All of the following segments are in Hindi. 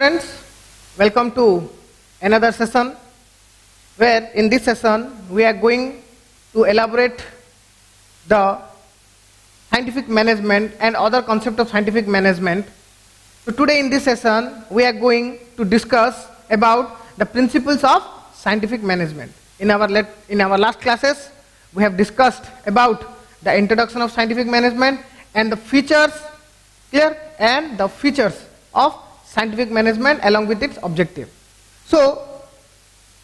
Friends, welcome to another session where in this session we are going to elaborate the scientific management and other concept of scientific management. So today in this session we are going to discuss about the principles of scientific management. In our last classes we have discussed about the introduction of scientific management and the features, clear, and the features of scientific management along with its objective. So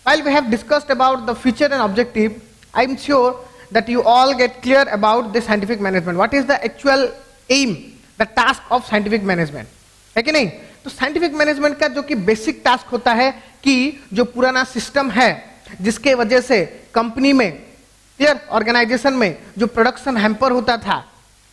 while we have discussed about the feature and objective, I am sure that you all get clear about the scientific management. What is the actual aim, the task of scientific management, है कि नहीं? तो scientific management का जो कि basic task होता है कि जो पुराना system है जिसके वजह से कंपनी में, क्लियर, ऑर्गेनाइजेशन में जो प्रोडक्शन हैम्पर होता था,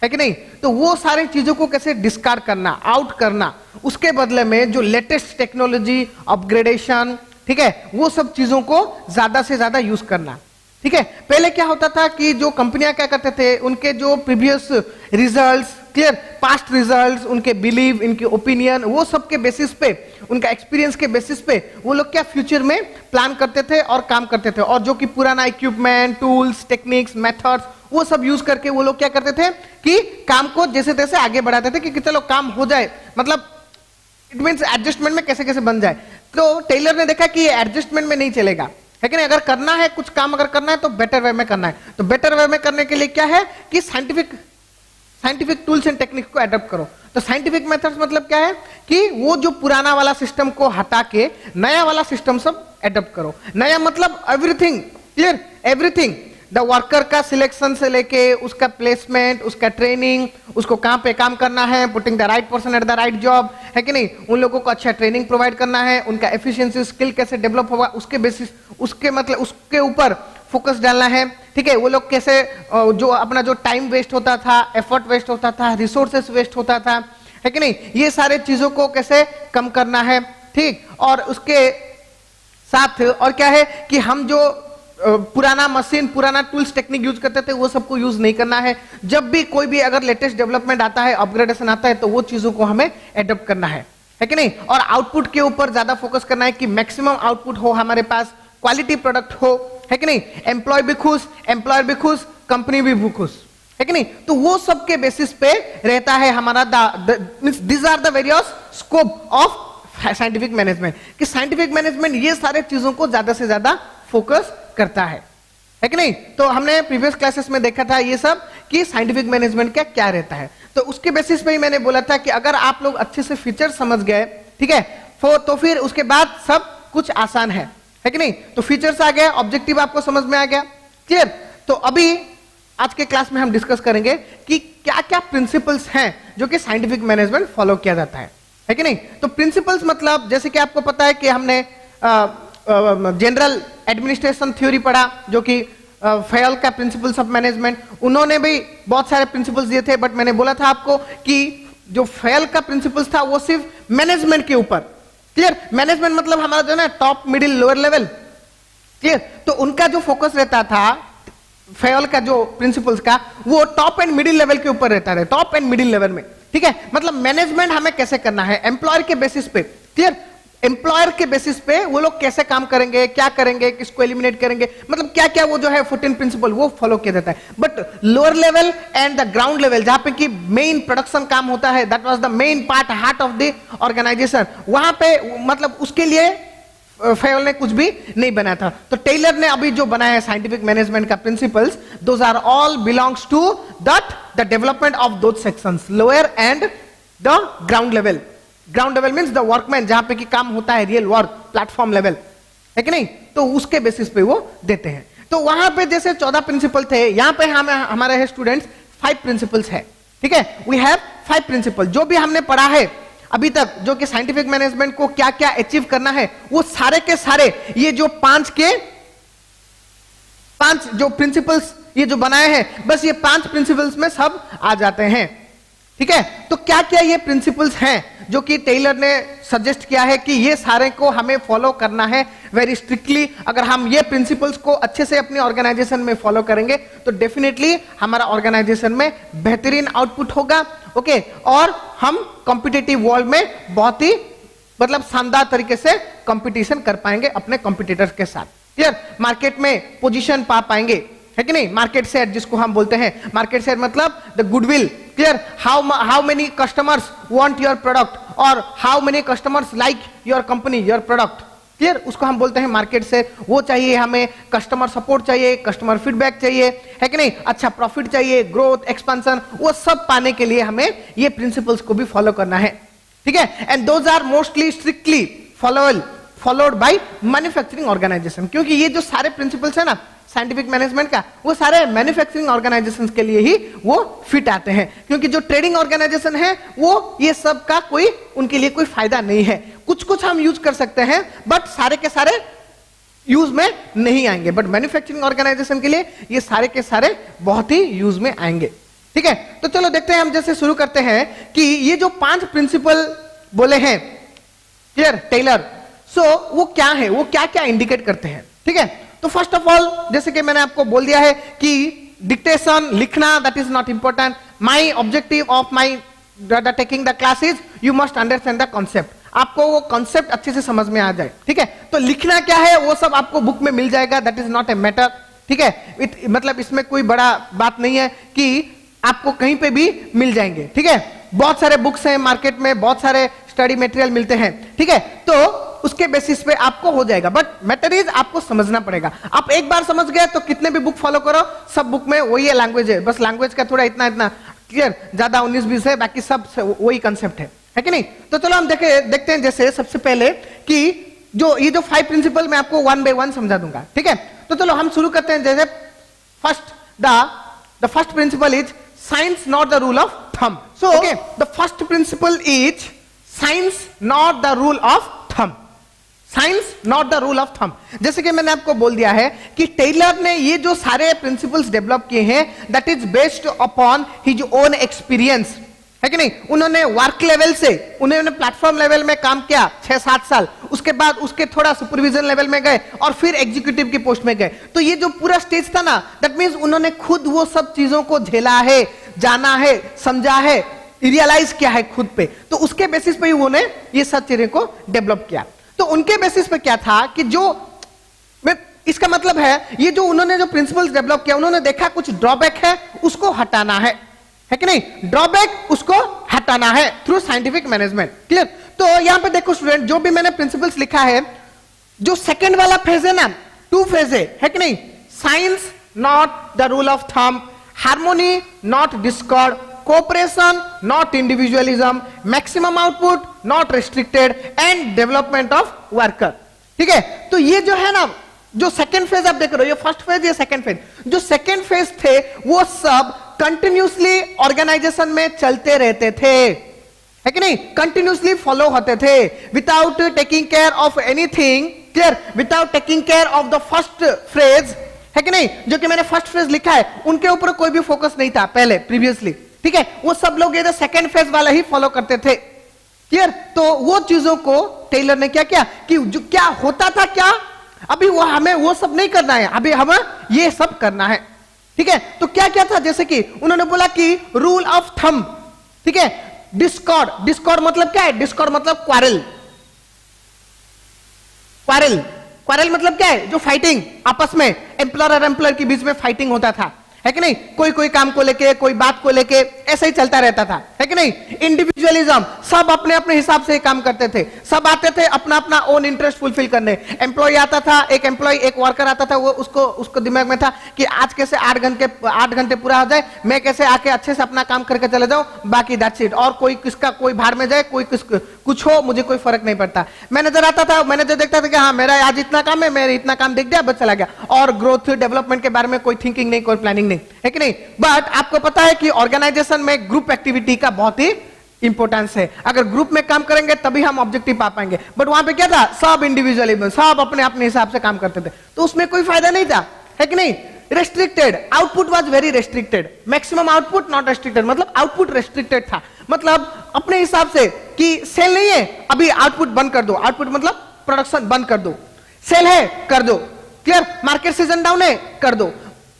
है कि नहीं, तो वो सारी चीजों को कैसे डिस्कार्ड करना, आउट करना, उसके बदले में जो लेटेस्ट टेक्नोलॉजी, अपग्रेडेशन, ठीक है, वो सब चीजों को ज्यादा से ज्यादा यूज करना. ठीक है, पहले क्या होता था कि जो कंपनियां क्या करते थे, उनके जो previous results, clear, past results, उनके बिलीव, इनके ओपिनियन, वो सब के बेसिस पे, उनका एक्सपीरियंस के बेसिस पे वो लोग क्या फ्यूचर में प्लान करते थे और काम करते थे. और जो कि पुराना इक्विपमेंट, टूल्स, टेक्निक्स, मेथड्स, वो सब यूज करके वो लोग क्या करते थे कि काम को जैसे तैसे आगे बढ़ाते थे कि चलो काम हो जाए, मतलब इट मींस एडजस्टमेंट में कैसे कैसे बन जाए. तो टेलर ने देखा कि ये एडजस्टमेंट में नहीं चलेगा, है कि नहीं, अगर करना है कुछ काम, अगर करना है तो बेटर वे में करना है. तो बेटर वे में करने के लिए क्या है कि साइंटिफिक टूल्स एंड टेक्निक को अडॉप्ट करो. तो साइंटिफिक मेथड्स मतलब क्या है कि वो जो पुराना वाला सिस्टम को हटा के नया वाला सिस्टम सब अडॉप्ट करो. नया मतलब everything, clear, everything, the worker का सिलेक्शन से लेके उसका प्लेसमेंट, उसका ट्रेनिंग, उसको कहाँ पे काम करना है, putting the right person at the right job, है कि नहीं, उन लोगों को अच्छा ट्रेनिंग प्रोवाइड करना है, उनका एफिशिएंसी स्किल कैसे डेवलप होगा उसके बेसिस, उसके मतलब उसके ऊपर फोकस डालना है. ठीक है, वो लोग कैसे जो अपना जो टाइम वेस्ट होता था, एफर्ट वेस्ट होता था, रिसोर्सेस वेस्ट होता था, है कि नहीं, ये सारे चीजों को कैसे कम करना है. ठीक, और उसके साथ और क्या है कि हम जो पुराना मशीन, पुराना टूल्स, टेक्निक यूज करते थे वो सबको यूज नहीं करना है. जब भी कोई भी अगर लेटेस्ट डेवलपमेंट आता है, अपग्रेडेशन आता है, तो वो चीजों को हमें एडॉप्ट करना है कि नहीं. और आउटपुट के ऊपर ज्यादा फोकस करना है कि मैक्सिमम आउटपुट हो हमारे पास, क्वालिटी प्रोडक्ट हो, है कि नहीं, एम्प्लॉय भी खुश, एम्प्लॉयर भी खुश, कंपनी भी खुश, है कि नहीं. तो वो सब के बेसिस पे रहता है हमारा this are the various scope of scientific management, कि साइंटिफिक मैनेजमेंट ये सारे चीजों को ज्यादा से ज्यादा फोकस करता है कि नहीं. तो हमने प्रीवियस क्लासेस में देखा था ये सब कि साइंटिफिक मैनेजमेंट का क्या रहता है. तो उसके बेसिस पे ही मैंने बोला था कि अगर आप लोग अच्छे से फीचर समझ गए, ठीक है, तो फिर उसके बाद सब कुछ आसान है कि नहीं. तो फीचर्स आ गया, ऑब्जेक्टिव आपको समझ में आ गया, क्लियर. तो अभी आज के क्लास में हम डिस्कस करेंगे कि क्या क्या प्रिंसिपल्स हैं जो कि साइंटिफिक मैनेजमेंट फॉलो किया जाता है कि नहीं. तो प्रिंसिपल्स मतलब जैसे कि आपको पता है कि हमने जनरल एडमिनिस्ट्रेशन थ्योरी पढ़ा, जो कि फेयल का प्रिंसिपल्स ऑफ मैनेजमेंट, उन्होंने भी बहुत सारे प्रिंसिपल्स दिए थे. बट मैंने बोला था आपको कि जो फेयल का प्रिंसिपल्स था वो सिर्फ मैनेजमेंट के ऊपर, क्लियर, मैनेजमेंट मतलब हमारा जो है ना top, middle, lower level, clear. तो उनका जो फोकस रहता था फेयल का जो प्रिंसिपल्स का, वो टॉप एंड मिडिल लेवल के ऊपर रहता है, टॉप एंड मिडिल लेवल में. ठीक है, मतलब मैनेजमेंट हमें कैसे करना है, एम्प्लॉयर के बेसिस पे, क्लियर, एम्प्लॉयर के बेसिस पे वो लोग कैसे काम करेंगे, क्या करेंगे, किसको एलिमिनेट करेंगे, मतलब क्या क्या वो जो है 14 प्रिंसिपल वो फॉलो किया जाता है. But lower level and the ground level जहां पे कि मेन प्रोडक्शन काम होता है, that was the main part, heart of the organisation, वहां पे मतलब उसके लिए फेयल ने कुछ भी नहीं बनाया था. तो टेलर ने अभी जो बनाया है साइंटिफिक मैनेजमेंट का principles, those are all belongs to that the development of those sections, lower and the ground level. Ground level means the workman, जहां पे कि काम होता है, रियल वर्क, प्लेटफॉर्म लेवल, है कि नहीं. तो उसके बेसिस पे वो देते हैं. तो वहां पे जैसे 14 प्रिंसिपल थे, यहां पे हमारे स्टूडेंट्स 5 प्रिंसिपल्स है. ठीक है, वी हैव 5 प्रिंसिपल. जो भी हमने पढ़ा है अभी तक, जो कि साइंटिफिक मैनेजमेंट को क्या क्या अचीव करना है, वो सारे के सारे ये जो 5 जो प्रिंसिपल्स ये जो बनाए हैं, बस ये 5 प्रिंसिपल्स में सब आ जाते हैं. ठीक है, तो क्या क्या ये प्रिंसिपल्स हैं जो कि टेलर ने सजेस्ट किया है कि ये सारे को हमें फॉलो करना है वेरी स्ट्रिक्टली. अगर हम ये प्रिंसिपल्स को अच्छे से अपनी ऑर्गेनाइजेशन में फॉलो करेंगे तो डेफिनेटली हमारा ऑर्गेनाइजेशन में बेहतरीन आउटपुट होगा. ओके, और हम कॉम्पिटिटिव वर्ल्ड में बहुत ही मतलब शानदार तरीके से कंपटीशन कर पाएंगे अपने कॉम्पिटिटर्स के साथ। क्लियर? मार्केट में पोजीशन पा पाएंगे, है कि नहीं? मार्केट शेयर जिसको हम बोलते हैं, मार्केट शेयर मतलब the goodwill. Clear? How many customers want your product और how many customers like your company, your product. Clear? उसको हम बोलते हैं मार्केट शेयर। वो चाहिए हमें, कस्टमर सपोर्ट चाहिए, कस्टमर फीडबैक चाहिए, है कि नहीं? अच्छा प्रॉफिट चाहिए, ग्रोथ, एक्सपेंशन, वो सब पाने के लिए हमें ये प्रिंसिपल्स को भी फॉलो करना है। ठीक है? And those are mostly strictly followed by manufacturing organisation, क्योंकि ये जो सारे प्रिंसिपल्स है ना साइंटिफिक मैनेजमेंट का, वो सारे मैन्युफैक्चरिंग ऑर्गेनाइजेशंस के लिए ही वो फिट आते हैं, क्योंकि जो ट्रेडिंग ऑर्गेनाइजेशन है वो ये सब का कोई उनके लिए कोई फायदा नहीं है। कुछ कुछ हम यूज कर सकते हैं बट सारे के सारे यूज में नहीं आएंगे, बट मैन्युफैक्चरिंग ऑर्गेनाइजेशन के लिए ये सारे के सारे बहुत ही यूज में आएंगे। ठीक है? तो चलो देखते हैं, हम जैसे शुरू करते हैं कि ये जो 5 प्रिंसिपल बोले हैं क्लियर टेलर, सो वो क्या है, वो क्या क्या इंडिकेट करते हैं। ठीक है? तो फर्स्ट ऑफ ऑल जैसे कि मैंने आपको बोल दिया है कि डिक्टेशन लिखना that is not important, my objective of my taking the class is you must understand the concept, आपको वो कॉन्सेप्ट अच्छे से समझ में आ जाए। ठीक है? तो लिखना क्या है वो सब आपको बुक में मिल जाएगा, that is not a matter. ठीक है? मतलब इसमें कोई बड़ा बात नहीं है कि आपको कहीं पे भी मिल जाएंगे। ठीक है? बहुत सारे बुक्स हैं मार्केट में, बहुत सारे स्टडी मटेरियल मिलते हैं। ठीक है? तो उसके बेसिस पे आपको हो जाएगा, बट मैटर इज आपको समझना पड़ेगा। आप एक बार समझ गए तो कितने भी बुक फॉलो करो, सब बुक में वही है लैंग्वेज है, बस लैंग्वेज का थोड़ा इतना इतना क्लियर, ज्यादा 19-20 है, बाकी सब वही कंसेप्ट है कि नहीं? तो चलो हम देखते हैं। जैसे सबसे पहले कि ये जो 5 प्रिंसिपल मैं आपको 1 बाय 1 समझा दूंगा। ठीक है? तो चलो हम शुरू करते हैं। जैसे the first principle is science not the rule of thumb. So okay, the first principle is science not the rule of thumb. Science not the rule of thumb. जैसे कि मैंने आपको बोल दिया है कि टेलर ने ये जो सारे प्रिंसिपल्स डेवलप किए हैं that is based upon his own experience, है कि नहीं? उन्होंने वर्क लेवल से, उन्होंने प्लेटफॉर्म लेवल में काम किया 6-7 साल, उसके बाद उसके थोड़ा सुपरविजन लेवल में गए और फिर एग्जीक्यूटिव की पोस्ट में गए। तो ये जो पूरा स्टेज था ना, दैट मींस उन्होंने खुद वो सब चीजों को झेला है, जाना है, समझा है, रियलाइज किया है खुद पे। तो उसके बेसिस पे ही उन्होंने ये सब चीजें को डेवलप किया। तो उनके बेसिस पे क्या था कि जो इसका मतलब है ये जो उन्होंने जो प्रिंसिपल्स डेवलप किया, उन्होंने देखा कुछ ड्रॉबैक है, उसको हटाना है कि नहीं? ड्रॉबैक उसको हटाना है थ्रू साइंटिफिक मैनेजमेंट। क्लियर? तो यहां पे देखो स्टूडेंट, जो भी मैंने प्रिंसिपल्स लिखा है, जो सेकंड वाला फेज है ना, 2 फेज है कि नहीं? Science not the rule of thumb, harmony not Discord, cooperation not individualism, maximum output not restricted and development of worker. ठीक है? तो ये जो है ना, जो सेकंड फेज आप देख रहे हो, ये फर्स्ट फेज, ये सेकंड फेज, जो सेकंड फेज थे वो सब कंटिन्यूसली ऑर्गेनाइजेशन में चलते रहते थे, है कि नहीं? कंटिन्यूसली फॉलो होते थे without taking care of anything. Clear? Without taking care of the first phrase, है कि नहीं? जो कि मैंने फर्स्ट फेज लिखा है, उनके ऊपर कोई भी फोकस नहीं था पहले प्रीवियसली। ठीक है? वो सब लोग ये सेकंड फेज वाला ही फॉलो करते थे। क्लियर? तो वो चीजों को टेलर ने क्या किया कि जो क्या होता था, क्या अभी वो हमें वो सब नहीं करना है, अभी हमें ये सब करना है। ठीक है? तो क्या क्या था, जैसे कि उन्होंने बोला कि रूल ऑफ थंब। ठीक है? डिस्कॉर्ड, डिस्कॉर्ड मतलब क्या है? डिस्कॉर्ड मतलब क्वारल। क्वारल, क्वारल मतलब क्या है? जो फाइटिंग आपस में एम्प्लॉयर और एम्प्लॉयर के बीच में फाइटिंग होता था, है कि नहीं? कोई काम को लेके, कोई बात को लेके ऐसे ही चलता रहता था, है कि नहीं? इंडिविजुअलिज्म, सब अपने अपने हिसाब से काम करते थे, सब आते थे अपना अपना ओन इंटरेस्ट फुलफिल करने। एम्प्लॉय आता था, एक वर्कर आता था, वो उसको दिमाग में था कि आज कैसे 8 घंटे पूरा हो जाए, मैं कैसे आके अच्छे से अपना काम करके चले जाऊं, बाकी दैट्स इट। और कोई किसका कोई बाहर में जाए, कोई कुछ हो, मुझे कोई फर्क नहीं पड़ता। मैनेजर आता था, मैनेजर देखता था कि हाँ मेरा आज इतना काम है, मेरे इतना काम दिख गया, बस चला गया। और ग्रोथ डेवलपमेंट के बारे में कोई थिंकिंग नहीं, कोई प्लानिंग नहीं, है कि नहीं? बट आपको पता है कि ऑर्गेनाइजेशन में ग्रुप एक्टिविटी का बहुत ही इंपॉर्टेंस है। अगर ग्रुप में काम करेंगे तभी हम ऑब्जेक्टिव पा पाएंगे। बट वहां पे क्या था? सब इंडिविजुअली, सब अपने अपने हिसाब से काम करते थे, तो उसमें कोई फायदा नहीं था, है कि नहीं? Restricted, output was very restricted, maximum output not restricted, मतलब आउटपुट रेस्ट्रिक्टेड था, मतलब अपने हिसाब से कि सेल नहीं है अभी आउटपुट बंद कर दो, आउटपुट मतलब प्रोडक्शन बंद कर दो, सेल है कर दो, क्लियर? मार्केट सीजन डाउन है कर दो,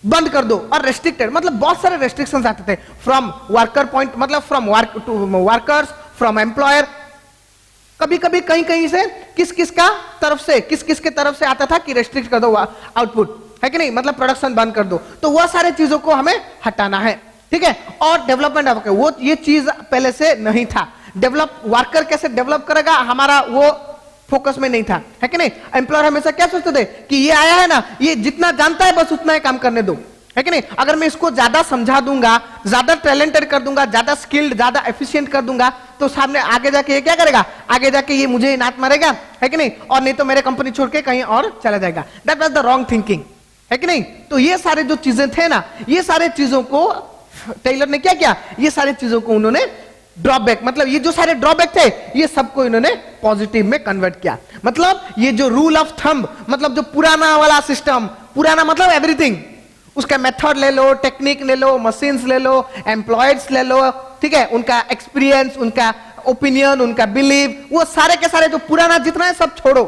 बंद कर दो। और रेस्ट्रिक्टेड मतलब बहुत सारे रेस्ट्रिक्शंस आते थे फ्रॉम वर्कर पॉइंट, मतलब from work to workers, from employer, कभी कभी कहीं कहीं से किस किस के तरफ से आता था कि रेस्ट्रिक्ट कर दो आउटपुट, है कि नहीं, मतलब प्रोडक्शन बंद कर दो, तो वह सारे चीजों को हमें हटाना है, ठीक है। और डेवलपमेंट ऑफ वो ये चीज पहले से नहीं था, डेवलप वर्कर कैसे डेवलप करेगा हमारा वो फोकस में नहीं था, है कि नहीं। एम्प्लॉयर हमेशा क्या सोचते थे कि ये आया है ना, ये जितना जानता है बस उतना ही काम करने दो, है कि नहीं। अगर मैं इसको ज्यादा समझा दूंगा, ज्यादा टैलेंटेड कर दूंगा, ज्यादा स्किल्ड, ज्यादा एफिशिएंट कर दूंगा, तो सामने आगे जाके ये क्या करेगा, आगे जाके ये मुझे नाट मारेगा, है कि नहीं, और नहीं तो मेरे कंपनी छोड़ के कहीं और चला जाएगा। That was the wrong thinking, है कि नहीं। तो ये सारे जो चीजें थे ना, ये सारे चीजों को टेलर ने क्या किया, ये सारे चीजों को उन्होंने ड्रॉबैक, मतलब ये जो सारे ड्रॉबैक थे ये सबको इन्होंने पॉजिटिव में कन्वर्ट किया। मतलब ये जो रूल ऑफ थंब, मतलब जो पुराना वाला सिस्टम, पुराना मतलब एवरीथिंग, उसका मेथड ले लो, टेक्निक ले लो, मशीन्स ले लो, एम्प्लॉयड्स ले लो, ठीक है, उनका एक्सपीरियंस, उनका ओपिनियन, उनका बिलीव, वो सारे के सारे जो पुराना जितना है सब छोड़ो।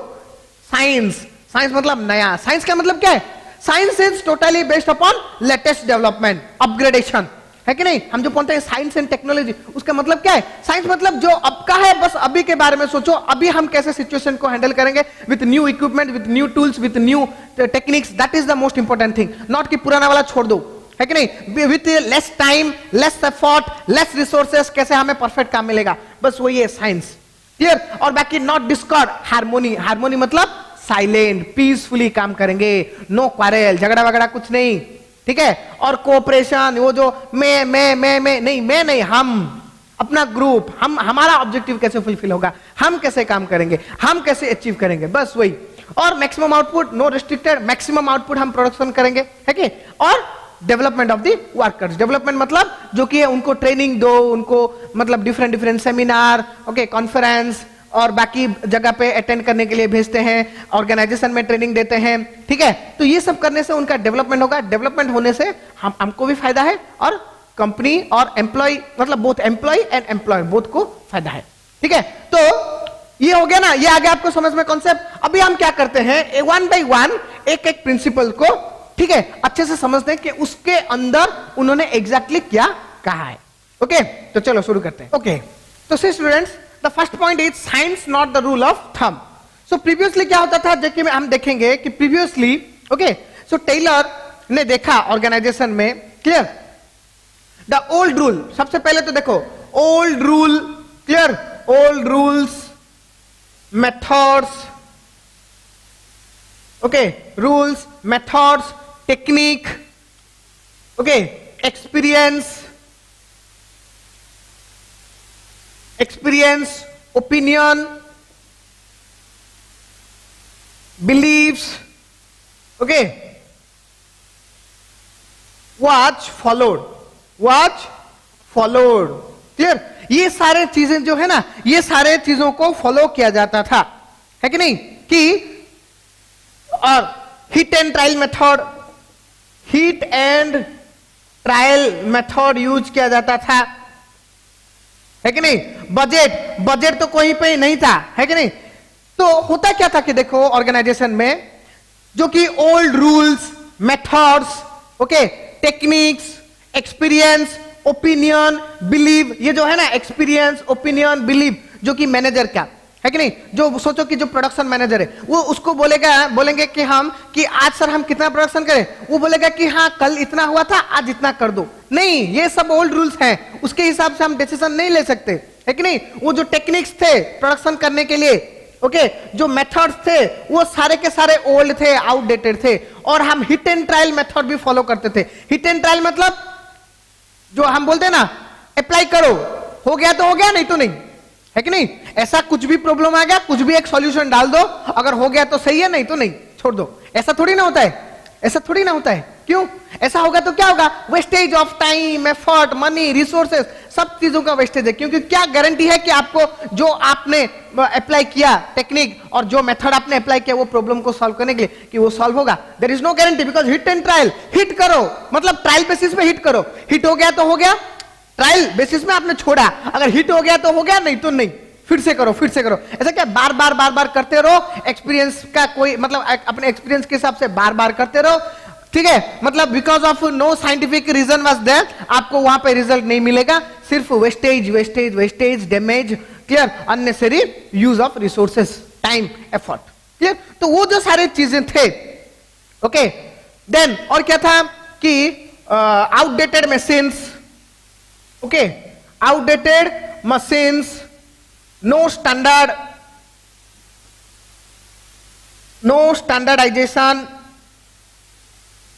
साइंस, साइंस मतलब नया, साइंस का मतलब क्या है, science is totally based upon latest development, upgradation, है कि नहीं। हम जो बोलते हैं साइंस एंड टेक्नोलॉजी, उसका मतलब क्या है, साइंस मतलब जो अब का है, बस अभी के बारे में सोचो, अभी हम कैसे सिचुएशन को हैंडल करेंगे with new equipment, with new tools, with new techniques, that is the most important thing, not कि पुराना वाला छोड़ दो, है कि नहीं। With less time, less effort, less resources, कैसे हमें परफेक्ट काम मिलेगा, बस वही है साइंस, क्लियर। और बाकी नॉट डिस्कॉर्ड, हार्मोनी, हार्मोनी मतलब साइलेंट, पीसफुली काम करेंगे, नो क्वारेल, झगड़ा वगड़ा कुछ नहीं, ठीक है। और कोऑपरेशन, वो जो मैं नहीं, हम, अपना ग्रुप, हम, हमारा ऑब्जेक्टिव कैसे फुलफिल होगा, हम कैसे काम करेंगे, हम कैसे अचीव करेंगे, बस वही। और maximum output, no restricted, maximum output हम प्रोडक्शन करेंगे, है कि। और development of the workers, development मतलब जो कि उनको ट्रेनिंग दो, उनको मतलब डिफरेंट सेमिनार, ओके, कॉन्फ्रेंस और बाकी जगह पे अटेंड करने के लिए भेजते हैं, ऑर्गेनाइजेशन में ट्रेनिंग देते हैं, ठीक है। तो ये सब करने से उनका डेवलपमेंट होगा, डेवलपमेंट होने से हमको भी फायदा है और कंपनी और एम्प्लॉय, मतलब both employ and employer both को फायदा है, ठीक है। तो ये हो गया ना, ये आ गया आपको समझ में कॉन्सेप्ट। अभी हम क्या करते हैं, वन बाई वन एक एक प्रिंसिपल को, ठीक है, अच्छे से समझते हैं कि उसके अंदर उन्होंने एग्जैक्टली क्या कहा है, ओके। तो चलो शुरू करते हैं, ओके। तो सी students, the first point is science not the rule of thumb. So previously क्या होता था, जो कि हम देखेंगे कि previously, okay, so टेलर ने देखा ऑर्गेनाइजेशन में, क्लियर, the old rule, सबसे पहले तो देखो old rule, clear, old rules, methods, okay, rules, methods, technique, okay, experience, opinion, beliefs, okay, watch, followed, clear. ये सारे चीजें जो है ना, ये सारे चीजों को फॉलो किया जाता था, है कि नहीं, कि और hit and trial method use किया जाता था, है कि नहीं। बजट तो कोई पे नहीं था, है कि नहीं। तो होता क्या था कि देखो ऑर्गेनाइजेशन में जो कि old rules, methods, okay, techniques, experience, opinion, believe, ये जो है ना एक्सपीरियंस, ओपिनियन, बिलीव, जो कि मैनेजर का, है कि नहीं। जो सोचो कि जो प्रोडक्शन मैनेजर है वो उसको बोलेंगे कि आज सर हम कितना प्रोडक्शन करें, वो बोलेगा कि हाँ कल इतना हुआ था, आज इतना कर दो। नहीं, ये सब ओल्ड रूल्स हैं, उसके हिसाब से हम डिसीजन नहीं ले सकते, है कि नहीं। वो जो टेक्निक्स थे प्रोडक्शन करने के लिए, ओके, जो मेथड्स थे वो सारे के सारे ओल्ड थे, आउटडेटेड थे। और हम हिट एंड ट्रायल मेथड भी फॉलो करते थे। हिट एंड ट्रायल मतलब जो हम बोलते हैं ना, अप्लाई करो, हो गया तो हो गया, नहीं तो नहीं, है कि नहीं। ऐसा कुछ भी प्रॉब्लम आ गया, कुछ भी एक सॉल्यूशन डाल दो, अगर हो गया तो सही है, नहीं तो नहीं, छोड़ दो। ऐसा थोड़ी ना होता है, ऐसा थोड़ी ना होता है। क्यों? ऐसा होगा तो क्या होगा, wastage of time, effort, money, resources, सब चीजों का वेस्टेज है। क्योंकि क्या गारंटी है कि आपको जो आपने अप्लाई किया टेक्निक और जो मेथड आपने अप्लाई किया वो प्रॉब्लम को सॉल्व करने के लिए कि वो सॉल्व होगा? There is no guarantee, because hit and trial, hit करो मतलब ट्रायल बेसिस पे हिट करो, हिट हो गया तो हो गया, ट्रायल बेसिस में आपने छोड़ा, अगर हिट हो गया तो हो गया, नहीं तो नहीं, फिर से करो, फिर से करो। ऐसा क्या बार बार करते रहो, एक्सपीरियंस का कोई मतलब अपने एक्सपीरियंस के हिसाब से बार बार करते रहो, ठीक है। मतलब because of no scientific reason was there, आपको वहां पे रिजल्ट नहीं मिलेगा, सिर्फ wastage, damage, clear, unnecessary use of resources, time, effort, clear. तो वो जो सारे चीजें थे, ओके। देन और क्या था कि outdated machines, okay, outdated machines, no standard, no standardisation,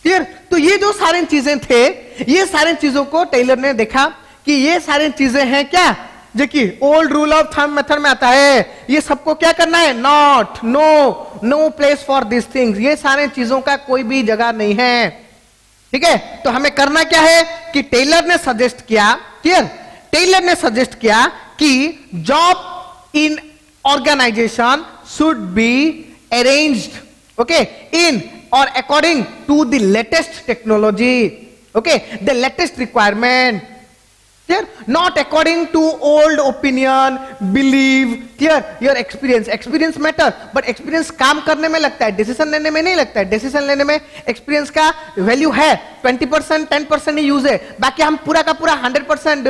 clear. तो ये जो सारी चीजें थे, ये सारी चीजों को टेलर ने देखा कि ये सारी चीजें हैं क्या, जो कि old rule of thumb method में आता है, ये सबको क्या करना है, not, no, no place for this things, ये सारे चीजों का कोई भी जगह नहीं है, ठीक है। तो हमें करना क्या है कि टेलर ने सजेस्ट किया, क्लियर, टेलर ने सजेस्ट किया कि job in organisation should be arranged, okay, in or according to the latest technology, okay, the latest requirement, clear, not according to old opinion, belief, clear, your experience matter, but experience काम करने में लगता है, डिसीजन लेने में नहीं लगता है। डिसीजन लेने में एक्सपीरियंस का वैल्यू है, 20% 10% ही यूज है, बाकी हम पूरा का पूरा 100%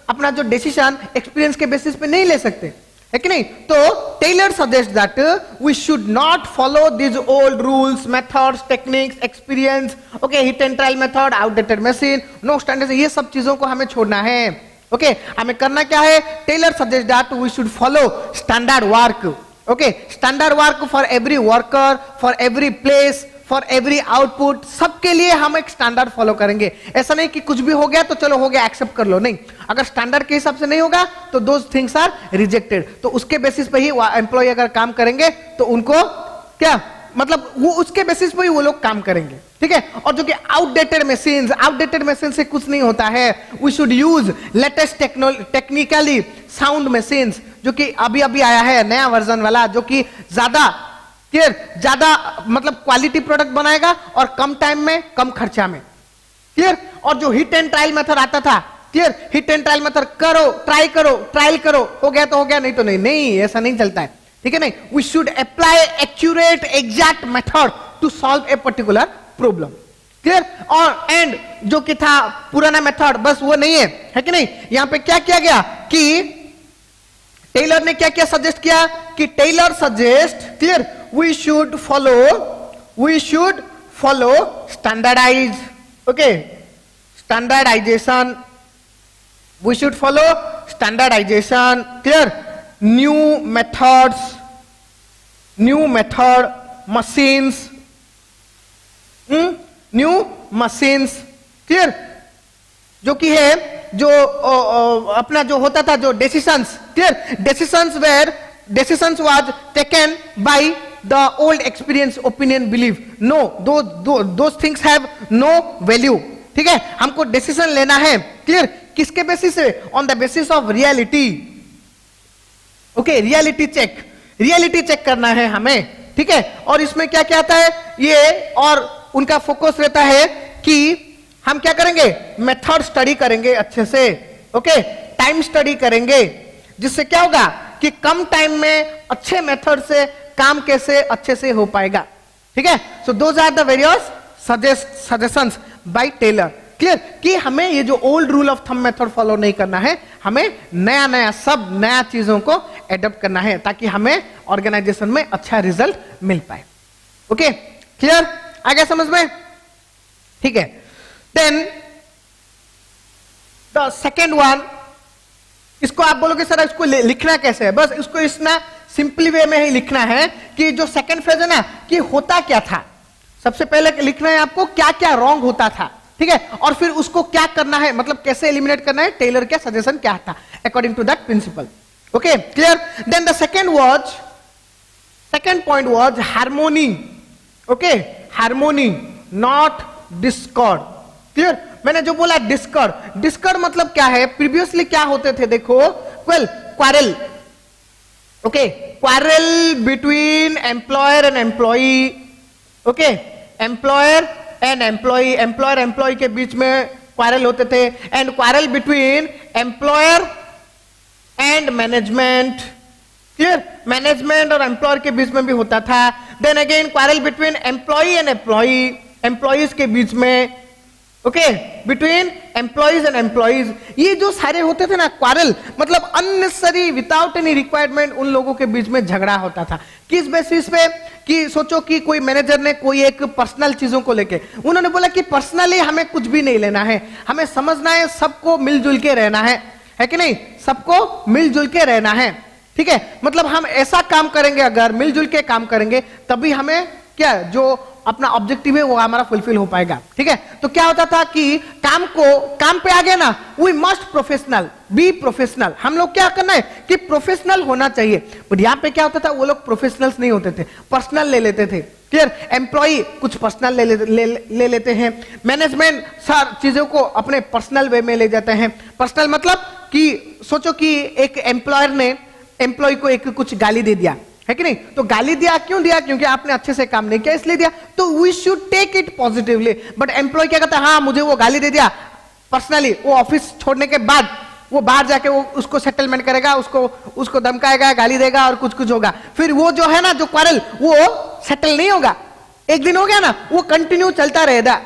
अपना जो डिसीजन एक्सपीरियंस के बेसिस पे नहीं ले सकते, है कि नहीं। तो Taylor suggest that we should not follow this old rules, methods, techniques, experience, okay, hit and trial method, outdated machine, no standard, ये सब चीजों को हमें छोड़ना है, ओके। हमें करना क्या है, Taylor suggest that we should follow standard work, okay, standard work for every worker, for every place, for every output, सबके लिए हम एक स्टैंडर्ड फॉलो करेंगे। ऐसा नहीं कि कुछ भी हो गया तो चलो हो गया एक्सेप्ट कर लो, नहीं, अगर स्टैंडर्ड के हिसाब से नहीं होगा तो दोज थिंग्स आर रिजेक्टेड। तो उसके बेसिस पे ही एम्प्लॉय अगर काम करेंगे तो उनको क्या मतलब वो उसके बेसिस पे ही वो लोग काम करेंगे, ठीक है। और जो कि आउटडेटेड मशीन से कुछ नहीं होता है, we should use latest technically sound machines, जो कि अभी अभी आया है नया वर्जन वाला, जो कि ज्यादा मतलब क्वालिटी प्रोडक्ट बनाएगा और कम टाइम में कम खर्चा में, क्लियर। और जो हिट एंड ट्रायल मेथड आता था, clear, hit and trial method करो, ट्रायल करो, हो गया तो हो गया, नहीं तो नहीं, नहीं ऐसा नहीं चलता है, ठीक है। नहीं, we should apply accurate exact method to solve a particular problem, clear. और एंड जो कि था पुराना मेथड, बस वो नहीं है कि नहीं। यहां पे क्या किया गया कि टेलर ने क्या क्या सजेस्ट किया कि Taylor suggest, clear, we should follow standardise, okay, standardisation, we should follow standardisation, clear, new method machines, new machines, clear, जो कि है जो अपना जो होता था जो decisions, clear, decisions was taken by the old experience, opinion, belief, no, those things have no value, ठीक है। हमको डिसीजन लेना है, क्लियर, किसके बेसिस से, on the basis of reality, okay, reality check करना है हमें, ठीक है। और इसमें क्या क्या आता है ये, और उनका फोकस रहता है कि हम क्या करेंगे, मेथड स्टडी करेंगे अच्छे से, ओके, टाइम स्टडी करेंगे, जिससे क्या होगा कि कम टाइम में अच्छे मेथड से काम कैसे अच्छे से हो पाएगा, ठीक है। So those are the various suggestions by Taylor, clear, कि हमें ये जो old rule of thumb method follow नहीं करना है, हमें नया चीजों को एडॉप्ट करना है, ताकि हमें ऑर्गेनाइजेशन में अच्छा रिजल्ट मिल पाए, ओके, क्लियर, आ गया समझ में, ठीक है। देन द सेकेंड वन, इसको आप बोलोगे सर इसको लिखना कैसे है, बस इसको इसना सिंपली वे में ही लिखना है कि जो सेकंड फेज है ना, कि होता क्या था। सबसे पहले लिखना है आपको क्या क्या रॉन्ग होता था, ठीक है, और फिर उसको क्या करना है, मतलब कैसे एलिमिनेट करना है, टेलर का सजेशन क्या था according to that principle, okay, clear. Then the second point was harmony, okay, harmony not discord, clear. मैंने जो बोला डिस्कॉर्ड मतलब क्या है, प्रीवियसली क्या होते थे देखो, well, quarrel, okay, quarrel between employer and employee, okay, employer employ के बीच में क्वारल होते थे, and quarrel between employer and management, clear, management और एम्प्लॉयर के बीच में भी होता था। Then again quarrel between employee and employees के बीच में, okay, between employees and employees. ये जो सारे होते थे ना क्वारल, मतलब अननेसेसरी विदाउट एनी रिक्वायरमेंट उन लोगों के बीच में झगड़ा होता था। किस बेसिस पे? कि सोचो कि कोई मैनेजर ने कोई एक पर्सनल चीजों को लेके उन्होंने बोला कि पर्सनली हमें कुछ भी नहीं लेना है, हमें समझना है, सबको मिलजुल के रहना है कि नहीं? सबको मिलजुल के रहना है, ठीक है? मतलब हम ऐसा काम करेंगे, अगर मिलजुल के काम करेंगे तभी हमें क्या जो अपना ऑब्जेक्टिव है वो हमारा फुलफिल हो पाएगा, ठीक है? तो क्या होता था कि काम पे आ गया ना, we must professional, be professional. हम लोग क्या करना है कि प्रोफेशनल होना चाहिए। बट यहाँ पे क्या होता था, वो लोग प्रोफेशनल्स नहीं होते थे, पर्सनल ले लेते थे। क्लियर? एम्प्लॉई कुछ पर्सनल ले लेते हैं, मैनेजमेंट सारी चीजों को अपने पर्सनल वे में ले जाते हैं। पर्सनल मतलब कि सोचो कि एक एम्प्लॉयर ने एम्प्लॉय को एक कुछ गाली दे दिया, है कि नहीं? तो गाली दिया, क्यों दिया? क्योंकि आपने अच्छे से काम नहीं किया इसलिए दिया। तो we should take it positively. But employ क्या कहता है, हाँ मुझे वो गाली दे दिया, पर्सनली वो ऑफिस छोड़ने के बाद वो बाहर जाके वो उसको सेटलमेंट करेगा, उसको धमकाएगा, गाली देगा और कुछ होगा। फिर वो जो है ना, जो क्वारल, वो सेटल नहीं होगा। एक दिन हो गया ना, वो कंटिन्यू चलता रहेगा,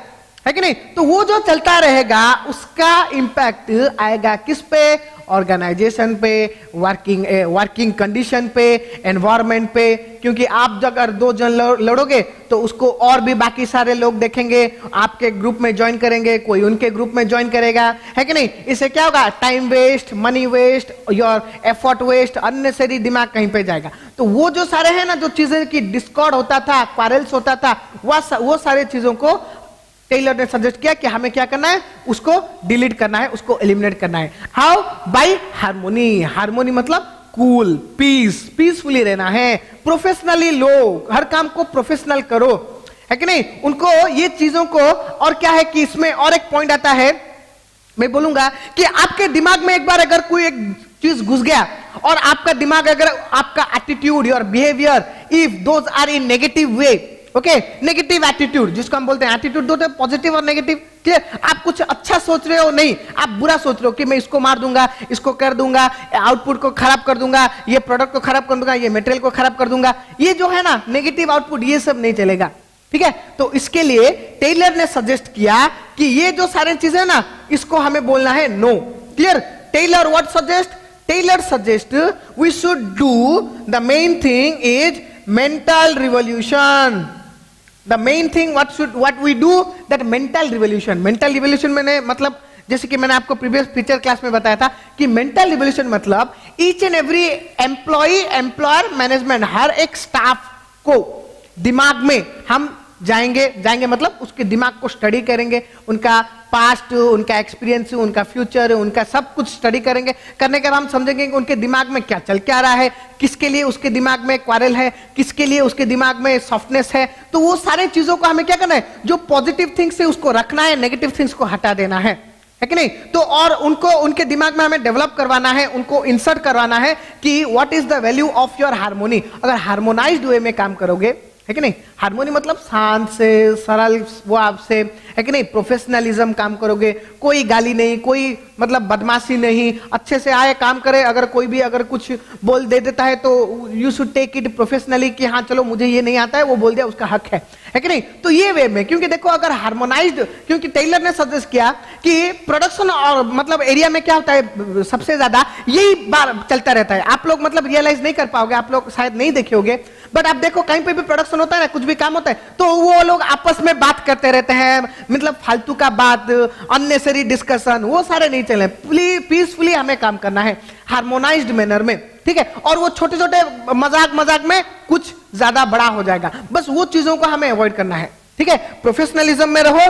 है कि नहीं? तो वो जो चलता रहेगा उसका इंपैक्ट आएगा किस पे? ऑर्गेनाइजेशन पे, वर्किंग कंडीशन पे, एनवायरमेंट पे। क्योंकि आप अगर दो जन लड़ोगे तो उसको और भी बाकी सारे लोग देखेंगे, आपके ग्रुप में ज्वाइन करेंगे, कोई उनके ग्रुप में ज्वाइन करेगा, है कि नहीं? इससे क्या होगा? Time waste, money waste, your effort waste, unnecessary दिमाग कहीं पे जाएगा। तो वो जो सारे हैं ना, जो चीजें की डिस्कॉर्ड होता था, क्वारल्स होता था, वो सारे चीजों को टेलर ने सजेस्ट किया कि हमें क्या करना है, उसको डिलीट करना है, उसको एलिमिनेट करना है। हाउ? By harmony. हार्मोनी मतलब कूल, पीसफुली रहना है, प्रोफेशनली लो, हर काम को प्रोफेशनल करो, है कि नहीं? उनको ये चीजों को, और क्या है कि इसमें और एक पॉइंट आता है, मैं बोलूंगा कि आपके दिमाग में एक बार अगर कोई एक चीज घुस गया और आपका दिमाग, अगर आपका attitude, your behaviour, if those are in negative way, okay, negative attitude जिसको हम बोलते हैं, एटीट्यूड दो पॉजिटिव और नेगेटिव। क्लियर? आप कुछ अच्छा सोच रहे हो, नहीं, आप बुरा सोच रहे हो कि मैं इसको मार दूंगा, इसको कर दूंगा, आउटपुट को खराब कर दूंगा, ये प्रोडक्ट को खराब कर दूंगा, ये मटेरियल को खराब कर दूंगा, ये जो है ना नेगेटिव आउटपुट, ये सब नहीं चलेगा, ठीक है? तो इसके लिए टेलर ने सजेस्ट किया कि ये जो सारी चीजें ना, इसको हमें बोलना है no. Clear? Taylor what suggest? Taylor suggest we should do the main thing is mental revolution. The main thing what we do, that mental revolution. Mental revolution मैंने मतलब, जैसे कि मैंने आपको प्रीवियस फीचर क्लास में बताया था कि मेंटल रिवोल्यूशन मतलब each and every employee, employer, management, हर एक स्टाफ को दिमाग में हम जाएंगे मतलब उसके दिमाग को स्टडी करेंगे, उनका पास्ट, उनका एक्सपीरियंस, उनका फ्यूचर, उनका सब कुछ स्टडी करेंगे। करने के बाद हम समझेंगे कि उनके दिमाग में क्या चल क्या रहा है, किसके लिए उसके दिमाग में क्वारल है, किसके लिए उसके दिमाग में सॉफ्टनेस है। तो वो सारे चीजों को हमें क्या करना है, जो पॉजिटिव थिंग्स है उसको रखना है, नेगेटिव थिंग्स को हटा देना है कि नहीं? तो और उनको उनके दिमाग में हमें डेवलप करवाना है, उनको इंसर्ट करवाना है कि what is the value of your harmony. अगर हार्मोनाइज्ड वे में काम करोगे, है कि नहीं? हार्मोनी मतलब शांत से, सरल वो आपसे, है कि नहीं? प्रोफेशनलिज्म काम करोगे, कोई गाली नहीं, कोई मतलब बदमाशी नहीं, अच्छे से आए काम करे। अगर कोई भी अगर कुछ बोल दे देता है तो you should take it professionally कि हाँ चलो मुझे ये नहीं आता है, वो बोल दिया, उसका हक है कि नहीं? तो ये वे में, क्योंकि देखो अगर हार्मोनाइज्ड, क्योंकि टेलर ने सजेस्ट किया कि प्रोडक्शन और मतलब एरिया में क्या होता है सबसे ज्यादा, यही बार चलता रहता है। आप लोग मतलब रियलाइज नहीं कर पाओगे, आप लोग शायद नहीं देखे होगे, बट आप देखो कहीं पे भी प्रोडक्शन होता है ना, कुछ भी काम होता है तो वो लोग आपस में बात करते रहते हैं, मतलब फालतू का बात, अननेसेसरी डिस्कशन, वो सारे नहीं चले। पीसफुली हमें काम करना है हार्मोनाइज्ड मैनर में, ठीक है? और वो छोटे छोटे मजाक में कुछ ज्यादा बड़ा हो जाएगा, बस वो चीजों को हमें अवॉइड करना है, ठीक है? प्रोफेशनलिज्म में रहो,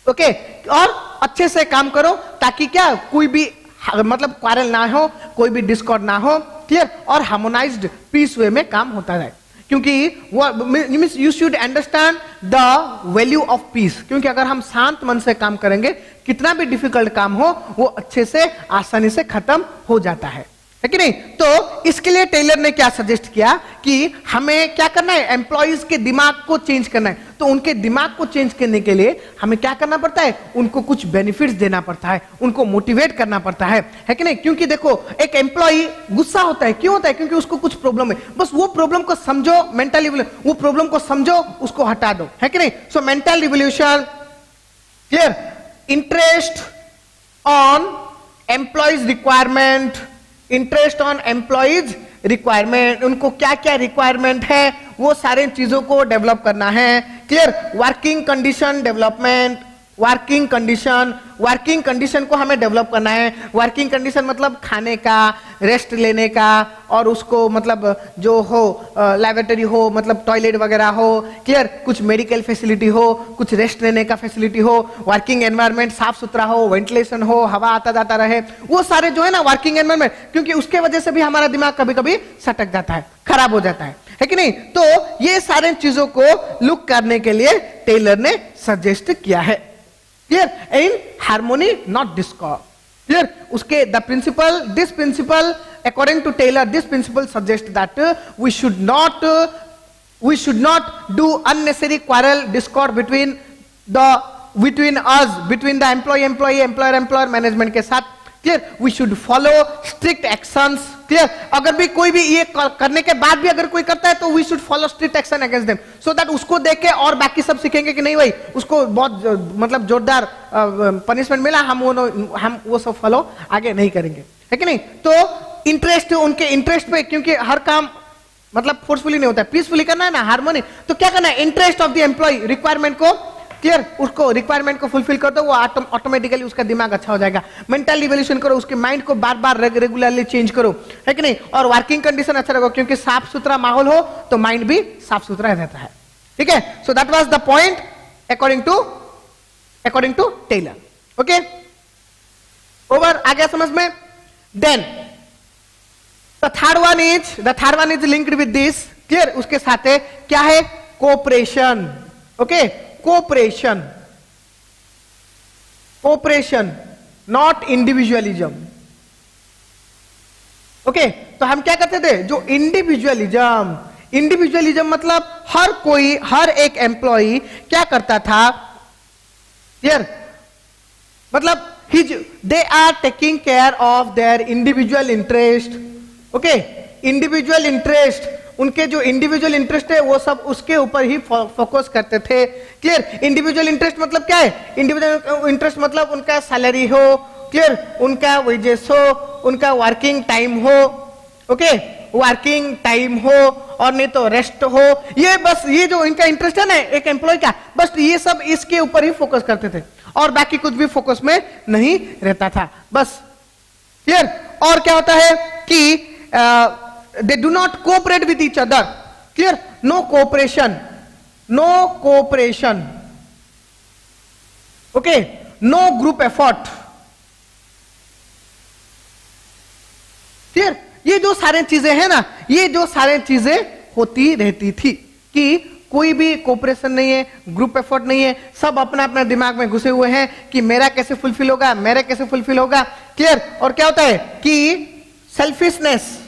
ओके, और अच्छे से काम करो ताकि क्या कोई भी मतलब क्वारल ना हो, कोई भी डिस्कॉर्ड ना हो, क्लियर? और हार्मोनाइज्ड पीस वे में काम होता है, क्योंकि you should understand the value of peace. क्योंकि अगर हम शांत मन से काम करेंगे, कितना भी डिफिकल्ट काम हो वो अच्छे से आसानी से खत्म हो जाता है कि नहीं? तो इसके लिए टेलर ने क्या सजेस्ट किया कि हमें क्या करना है, एम्प्लॉइज के दिमाग को चेंज करना है। तो उनके दिमाग को चेंज करने के लिए हमें क्या करना पड़ता है, उनको कुछ बेनिफिट्स देना पड़ता है, उनको मोटिवेट करना पड़ता है कि नहीं? क्योंकि देखो एक एम्प्लॉय गुस्सा होता है, क्यों होता है? क्योंकि उसको कुछ प्रॉब्लम है, बस वो प्रॉब्लम को समझो, मेंटल वो प्रॉब्लम को समझो, उसको हटा दो, है कि नहीं? So mental revolution, clear? Interest on employees requirement, interest on employees requirement, उनको क्या क्या रिक्वायरमेंट है वो सारे चीजों को डेवलप करना है। Clear? Working condition development, working condition को हमें डेवलप करना है। वर्किंग कंडीशन मतलब खाने का, रेस्ट लेने का, और उसको मतलब जो हो लैबोरेटरी हो, मतलब टॉयलेट वगैरह हो, क्लियर? कुछ मेडिकल फैसिलिटी हो, कुछ रेस्ट लेने का फैसिलिटी हो, वर्किंग एनवायरनमेंट साफ सुथरा हो, वेंटिलेशन हो, हवा आता जाता रहे, वो सारे जो है ना वर्किंग एनवायरनमेंट, क्योंकि उसके वजह से भी हमारा दिमाग कभी कभी सटक जाता है, खराब हो जाता है कि नहीं? तो ये सारे चीजों को लुक करने के लिए टेलर ने सजेस्ट किया है। Clear? In harmony, not discord. Clear? उसके the principle, this principle, according to Taylor, this principle suggests that we should not do unnecessary quarrel, discord between us, between the employee, employer, management के साथ। Clear? We should follow strict actions. Clear? अगर भी कोई भी ये करने के बाद भी अगर कोई करता है तो we should follow strict action against them, so that उसको देख के और बाकी सब सीखेंगे कि नहीं भाई उसको बहुत मतलब जोरदार पनिशमेंट मिला, हम वो सब फॉलो आगे नहीं करेंगे, है कि नहीं? तो इंटरेस्ट, उनके इंटरेस्ट पे, क्योंकि हर काम मतलब फोर्सफुली नहीं होता है, पीसफुली करना है ना, हार्मोनी, तो क्या करना है? Interest of the employ requirement को, क्लियर? उसको रिक्वायरमेंट को फुलफिल कर दो, वो ऑटोमेटिकली उसका दिमाग अच्छा हो जाएगा। मेंटल इवोल्यूशन करो, उसके माइंड को बार बार रेगुलरली चेंज करो, है कि नहीं? और वर्किंग कंडीशन अच्छा रखो, क्योंकि साफ सुथरा माहौल हो तो माइंड भी साफ सुथरा रहता है, ठीक है? So that was the point according to Taylor. Okay, over, आ गया समझ में? Then the third one is linked with this, clear? उसके साथ है क्या है? Cooperation. Okay, cooperation not individualism. Okay, तो हम क्या करते थे? जो इंडिविजुअलिज्म मतलब हर एक एम्प्लॉय क्या करता था? क्लियर? मतलब they are taking care of their individual interest. Okay, individual interest, उनके जो इंडिविजुअल इंटरेस्ट है वो सब उसके ऊपर ही फोकस करते थे। क्लियर? इंडिविजुअल इंटरेस्ट मतलब क्या है? इंडिविजुअल इंटरेस्ट मतलब उनका सैलरी हो, क्लियर? उनका वेजेस हो, उनका वर्किंग टाइम हो, ओके, वर्किंग टाइम हो, और नहीं तो रेस्ट हो, ये बस ये जो इनका इंटरेस्ट है ना एक एम्प्लॉय का, बस ये सब इसके ऊपर ही फोकस करते थे, और बाकी कुछ भी फोकस में नहीं रहता था, बस। क्लियर? और क्या होता है कि they do not cooperate with each other. Clear? No cooperation. Okay, no group effort. Clear? ये जो सारे चीजें हैं ना, ये जो सारे चीजें होती रहती थी कि कोई भी कोऑपरेशन नहीं है, ग्रुप एफर्ट नहीं है, सब अपना अपना दिमाग में घुसे हुए हैं कि मेरा कैसे फुलफिल होगा, मेरा कैसे फुलफिल होगा। क्लियर? और क्या होता है कि सेल्फिशनेस,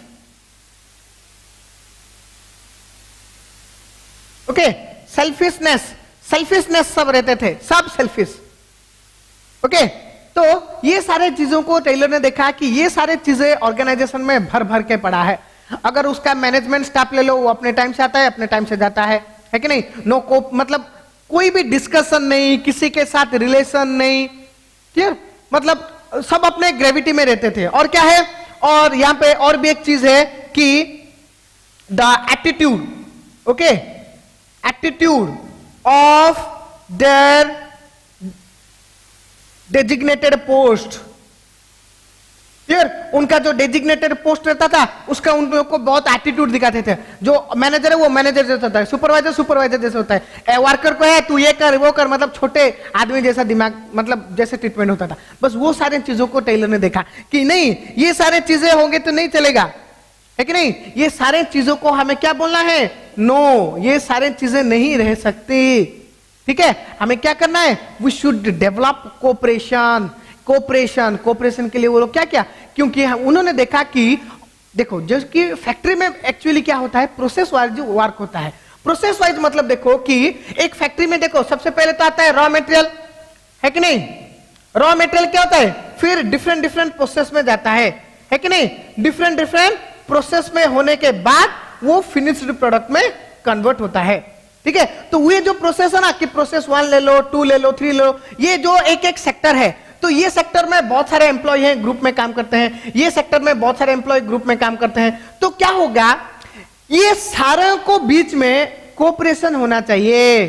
ओके, सेल्फिशनेस सब रहते थे, सब सेल्फिश। ओके, तो ये सारे चीजों को टेलर ने देखा कि ये सारे चीजें ऑर्गेनाइजेशन में भर भर के पड़ा है। अगर उसका मैनेजमेंट स्टाफ ले लो, वो अपने टाइम से आता है, अपने टाइम से जाता है कि नहीं? नो कोप मतलब कोई भी डिस्कशन नहीं, किसी के साथ रिलेशन नहीं। क्लियर? मतलब सब अपने ग्रेविटी में रहते थे। और क्या है? और यहां पे और भी एक चीज है कि the attitude, okay, attitude of their designated post. Clear? उनका जो डेजिग्नेटेड पोस्ट रहता था उसका उन लोगों को बहुत एटीट्यूड दिखाते थे। जो मैनेजर है वो मैनेजर जैसा होता है, सुपरवाइजर जैसा होता है, वर्कर को है तू ये कर वो कर, मतलब छोटे आदमी जैसा दिमाग, मतलब जैसे ट्रीटमेंट होता था। बस वो सारी चीजों को टेलर ने देखा कि नहीं, ये सारे चीजें होंगे तो नहीं चलेगा, है कि नहीं? ये सारे चीजों को हमें क्या बोलना है? नो, ये सारे चीजें नहीं रह सकती। ठीक है, हमें क्या करना है? वी शुड डेवलप कोऑपरेशन के लिए वो लोग क्या क्या, क्योंकि उन्होंने देखा कि देखो जो कि फैक्ट्री में एक्चुअली क्या होता है, प्रोसेस वाइज वर्क होता है। प्रोसेस वाइज मतलब देखो कि एक फैक्ट्री में देखो सबसे पहले तो आता है रॉ मटेरियल, है कि नहीं? रॉ मटेरियल क्या होता है? फिर डिफरेंट प्रोसेस में जाता है कि नहीं? डिफरेंट प्रोसेस में होने के बाद वो फिनिश्ड प्रोडक्ट में कन्वर्ट होता है। ठीक है। तो ये जो प्रोसेस है ना कि प्रोसेस 1 ले लो, 2 ले लो, 3 ले लो, ये जो एक एक सेक्टर है, तो ये सेक्टर में बहुत सारे एम्प्लॉय हैं, ग्रुप में काम करते हैं, ये सेक्टर में बहुत सारे एम्प्लॉय ग्रुप में काम करते हैं। तो क्या होगा, ये सारे को बीच में कोऑपरेशन होना चाहिए,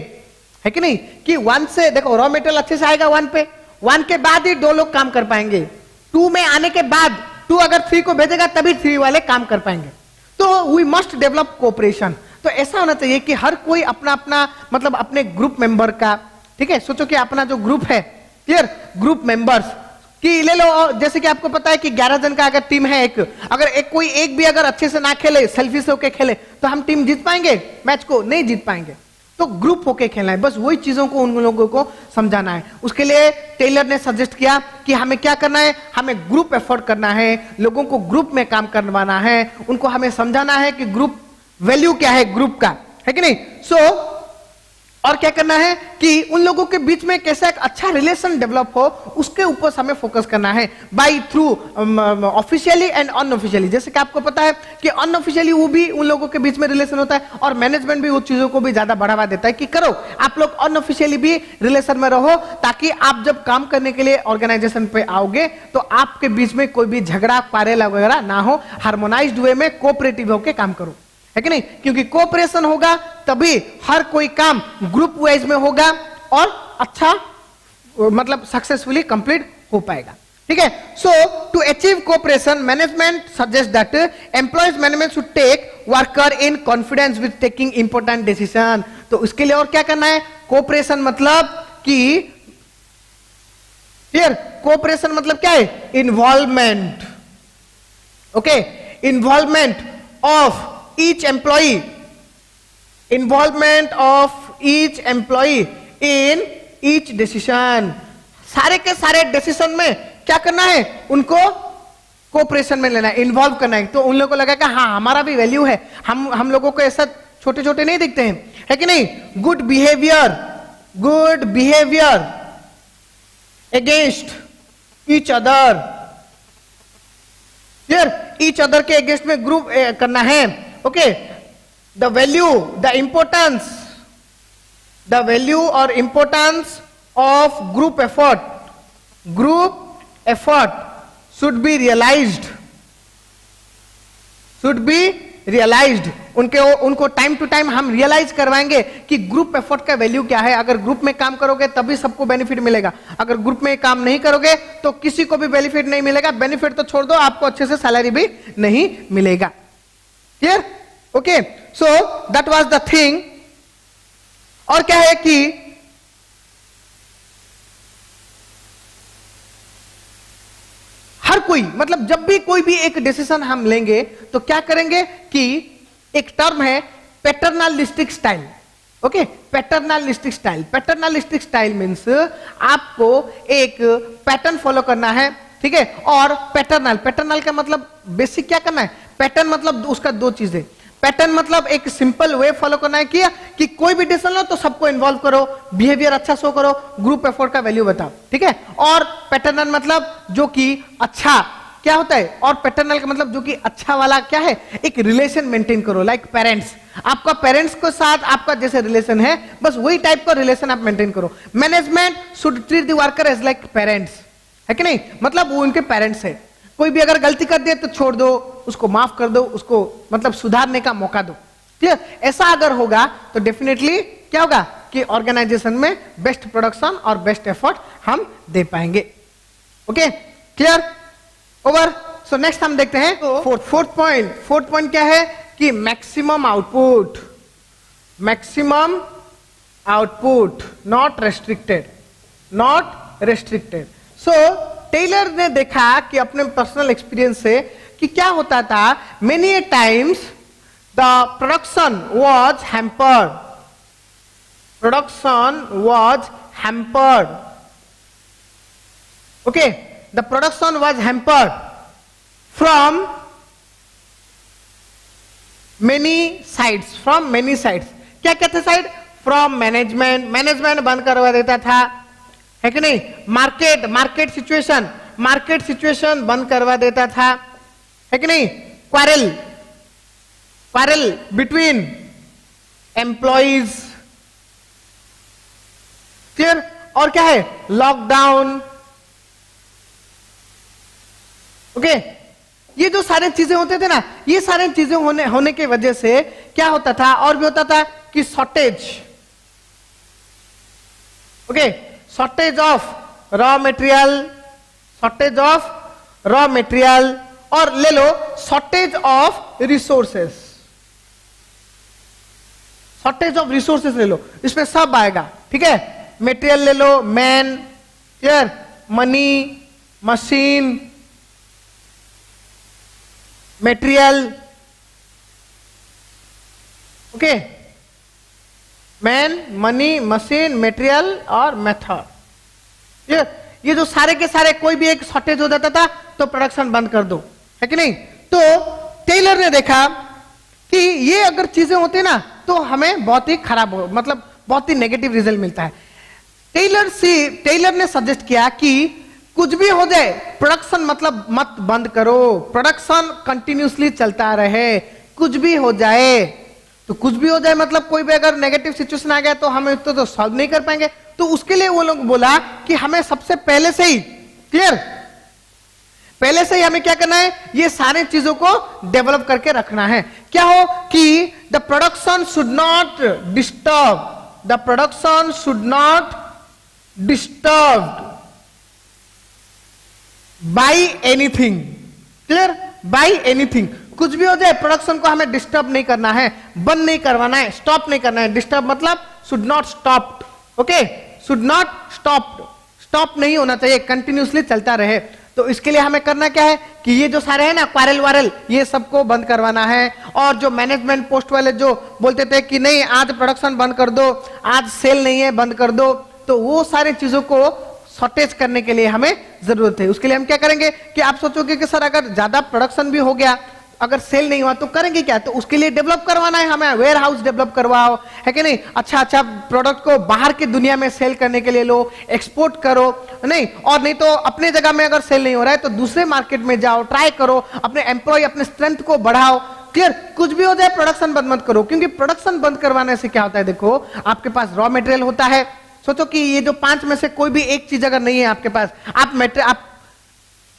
है कि नहीं, कि 1 से देखो रॉ मटेरियल अच्छे से आएगा 1 पे, 1 के बाद ही 2 लोग काम कर पाएंगे, 2 में आने के बाद 2 अगर 3 को भेजेगा तभी 3 वाले काम कर पाएंगे। तो वी मस्ट डेवलप कोऑपरेशन। तो ऐसा होना चाहिए कि हर कोई अपना अपना मतलब अपने ग्रुप मेंबर का, ठीक है, सोचो कि अपना जो ग्रुप है, क्लियर, ग्रुप मेंबर्स कि ले लो, जैसे कि आपको पता है कि 11 जन का अगर टीम है, अगर कोई एक भी अगर अच्छे से ना खेले, सेल्फिश होके खेले, तो हम टीम जीत पाएंगे? मैच को नहीं जीत पाएंगे। तो ग्रुप होके खेलना है, बस वही चीजों को उन लोगों को समझाना है। उसके लिए टेलर ने सजेस्ट किया कि हमें क्या करना है, हमें ग्रुप एफर्ट करना है, लोगों को ग्रुप में काम करवाना है, उनको हमें समझाना है कि ग्रुप वैल्यू क्या है ग्रुप का, है कि नहीं। सो और क्या करना है कि उन लोगों के बीच में कैसा एक अच्छा रिलेशन डेवलप हो, उसके ऊपर हमें फोकस करना है by through officially and unofficially. जैसे कि आपको पता है कि अनऑफिशियली वो भी उन लोगों के बीच में रिलेशन होता है, और मैनेजमेंट भी उन चीजों को भी ज्यादा बढ़ावा देता है कि करो आप लोग अनऑफिशियली भी रिलेशन में रहो, ताकि आप जब काम करने के लिए ऑर्गेनाइजेशन पे आओगे तो आपके बीच में कोई भी झगड़ा पारेला वगैरह ना हो, हार्मोनाइज्ड वे में कोऑपरेटिव होकर काम करो, है कि नहीं। क्योंकि कोऑपरेशन होगा तभी हर कोई काम ग्रुप वाइज में होगा और अच्छा मतलब सक्सेसफुली कंप्लीट हो पाएगा, ठीक है। So to achieve cooperation, management suggest that employees management should take worker in confidence with taking important decision. तो इसके लिए और क्या करना है, कोऑपरेशन मतलब कि क्लियर, कोऑपरेशन मतलब क्या है, involvement, okay, involvement of each employee, involvement of each employee in each decision। सारे के सारे डिसीजन में क्या करना है, उनको कोऑपरेशन में लेना है, इन्वॉल्व करना है। तो उन लोगों को लगेगा हाँ हमारा भी वैल्यू है, हम लोगों को ऐसा छोटे छोटे नहीं दिखते हैं, है कि नहीं। Good behaviour against each other, clear, each other के अगेंस्ट में ग्रुप करना है, ओके। द वैल्यू और importance of group effort should be realised. उनको टाइम टू टाइम हम रियलाइज करवाएंगे कि ग्रुप एफर्ट का वैल्यू क्या है। अगर ग्रुप में काम करोगे तभी सबको बेनिफिट मिलेगा, अगर ग्रुप में काम नहीं करोगे तो किसी को भी बेनिफिट नहीं मिलेगा। बेनिफिट तो छोड़ दो, आपको अच्छे से सैलरी भी नहीं मिलेगा, clear, okay. So that was the thing. और क्या है कि हर कोई मतलब जब भी कोई भी एक डिसीजन हम लेंगे तो क्या करेंगे कि एक टर्म है paternalistic style, okay. Paternalistic style means आपको एक पैटर्न फॉलो करना है, ठीक है। और पैटर्नल का मतलब बेसिक क्या करना है, पैटर्न मतलब उसका दो चीजें, पैटर्न मतलब एक सिंपल वे फॉलो करना है कि कोई भी डिसीजन लो तो सबको इन्वॉल्व करो, बिहेवियर अच्छा शो करो, ग्रुप एफर्ट का वैल्यू बताओ, ठीक है। और पैटर्नल मतलब जो कि अच्छा क्या होता है, और पैटर्नल का मतलब जो कि अच्छा वाला क्या है, एक रिलेशन मेंटेन करो, लाइक पेरेंट्स, आपका पेरेंट्स के साथ आपका जैसे रिलेशन है बस वही टाइप का रिलेशन आप मेंटेन करो। Management should treat the worker as like parents, है कि नहीं, मतलब वो उनके पेरेंट्स है। कोई भी अगर गलती कर दे तो छोड़ दो, उसको माफ कर दो, उसको मतलब सुधारने का मौका दो, ठीक है। ऐसा अगर होगा तो डेफिनेटली क्या होगा कि ऑर्गेनाइजेशन में बेस्ट प्रोडक्शन और बेस्ट एफर्ट हम दे पाएंगे, okay, clear, over. So next हम देखते हैं फोर्थ पॉइंट क्या है कि maximum output not restricted. So Taylor ने देखा कि अपने पर्सनल एक्सपीरियंस से कि क्या होता था, many times the production was hampered, okay, the production was hampered from many sides, क्या कहते साइड, फ्रॉम मैनेजमेंट बंद करवा देता था, है कि नहीं। मार्केट सिचुएशन बंद करवा देता था, है कि नहीं। Quarrel between employees clear? और क्या है? लॉकडाउन। ओके, ये जो सारे चीजें होते थे ना, ये सारे चीजें होने की वजह से क्या होता था? और भी होता था कि shortage. Okay, shortage of raw material, shortage of raw material, और ले लो shortage of resources, shortage of resources ले लो, इसमें सब आएगा। ठीक है, मटेरियल ले लो, man, clear, money, machine, material, okay, man, money, machine, material और मेथड। ये जो सारे के सारे कोई भी एक शॉर्टेज हो जाता था तो प्रोडक्शन बंद कर दो, है कि नहीं? तो टेलर ने देखा कि ये अगर चीजें होती ना तो हमें बहुत ही खराब हो, मतलब बहुत ही नेगेटिव रिजल्ट मिलता है। टेलर ने सजेस्ट किया कि कुछ भी हो जाए, प्रोडक्शन मतलब मत बंद करो, प्रोडक्शन कंटिन्यूसली चलता रहे। कुछ भी हो जाए, तो कुछ भी हो जाए मतलब कोई भी अगर नेगेटिव सिचुएशन आ गया तो हम तो सॉल्व नहीं कर पाएंगे। तो उसके लिए वो लोग बोला कि हमें सबसे पहले से ही, क्लियर, पहले से ही हमें क्या करना है? ये सारी चीजों को डेवलप करके रखना है। क्या हो कि the production should not disturb, the production should not disturb by anything, clear, by anything. कुछ भी हो जाए प्रोडक्शन को हमें डिस्टर्ब नहीं करना है, बंद नहीं करवाना है, स्टॉप नहीं करना है। डिस्टर्ब मतलब should not stopped, okay, should not stopped, stop नहीं होना चाहिए, कंटिन्यूसली चलता रहे। तो इसके लिए हमें करना क्या है कि ये जो सारे हैं ना क्वारल वायरल, ये सबको बंद करवाना है। और जो मैनेजमेंट पोस्ट वाले जो बोलते थे कि नहीं आज प्रोडक्शन बंद कर दो, आज सेल नहीं है बंद कर दो, तो वो सारी चीजों को शॉर्टेज करने के लिए हमें जरूरत है। उसके लिए हम क्या करेंगे कि आप सोचोगे कि सर अगर ज्यादा प्रोडक्शन भी हो गया, अगर सेल नहीं हुआ तो करेंगे क्या? तो उसके लिए डेवलप करवाना है हमें, वेयर हाउस डेवलप करवाओ, है कि नहीं? अच्छा अच्छा प्रोडक्ट को बाहर की दुनिया में सेल करने के लिए लो, एक्सपोर्ट करो, नहीं और नहीं तो अपने जगह में अगर सेल नहीं हो रहा है तो दूसरे मार्केट में जाओ, ट्राई करो, अपने एम्प्लॉय अपने स्ट्रेंथ को बढ़ाओ। क्लियर? कुछ भी हो जाए प्रोडक्शन बंद मत करो, क्योंकि प्रोडक्शन बंद करवाने से क्या होता है? देखो आपके पास रॉ मटेरियल होता है, सोचो कि ये जो 5 में से कोई भी एक चीज अगर नहीं है आपके पास, आप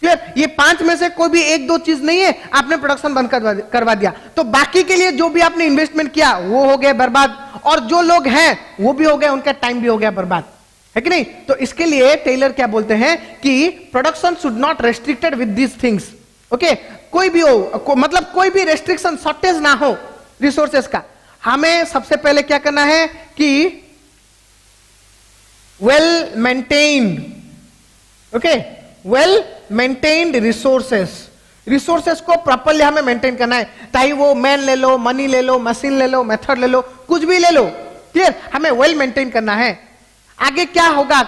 क्लियर, ये 5 में से कोई भी 1-2 चीज नहीं है, आपने प्रोडक्शन बंद करवा दिया, तो बाकी के लिए जो भी आपने इन्वेस्टमेंट किया वो हो गया बर्बाद, और जो लोग हैं वो भी हो गए, उनका टाइम भी हो गया बर्बाद, है कि नहीं? तो इसके लिए टेलर क्या बोलते हैं कि production should not restricted with these things, okay, कोई भी हो, मतलब कोई भी रेस्ट्रिक्शन, शॉर्टेज ना हो रिसोर्सेस का। हमें सबसे पहले क्या करना है कि well maintained, okay, well maintained resources, resources को प्रॉपर्ली हमें मेंटेन करना है, चाहे वो मैन ले लो, मनी ले लो, मशीन ले लो, मेथड ले लो, कुछ भी ले लो, क्लियर, हमें वेल मेंटेन करना है। आगे क्या होगा?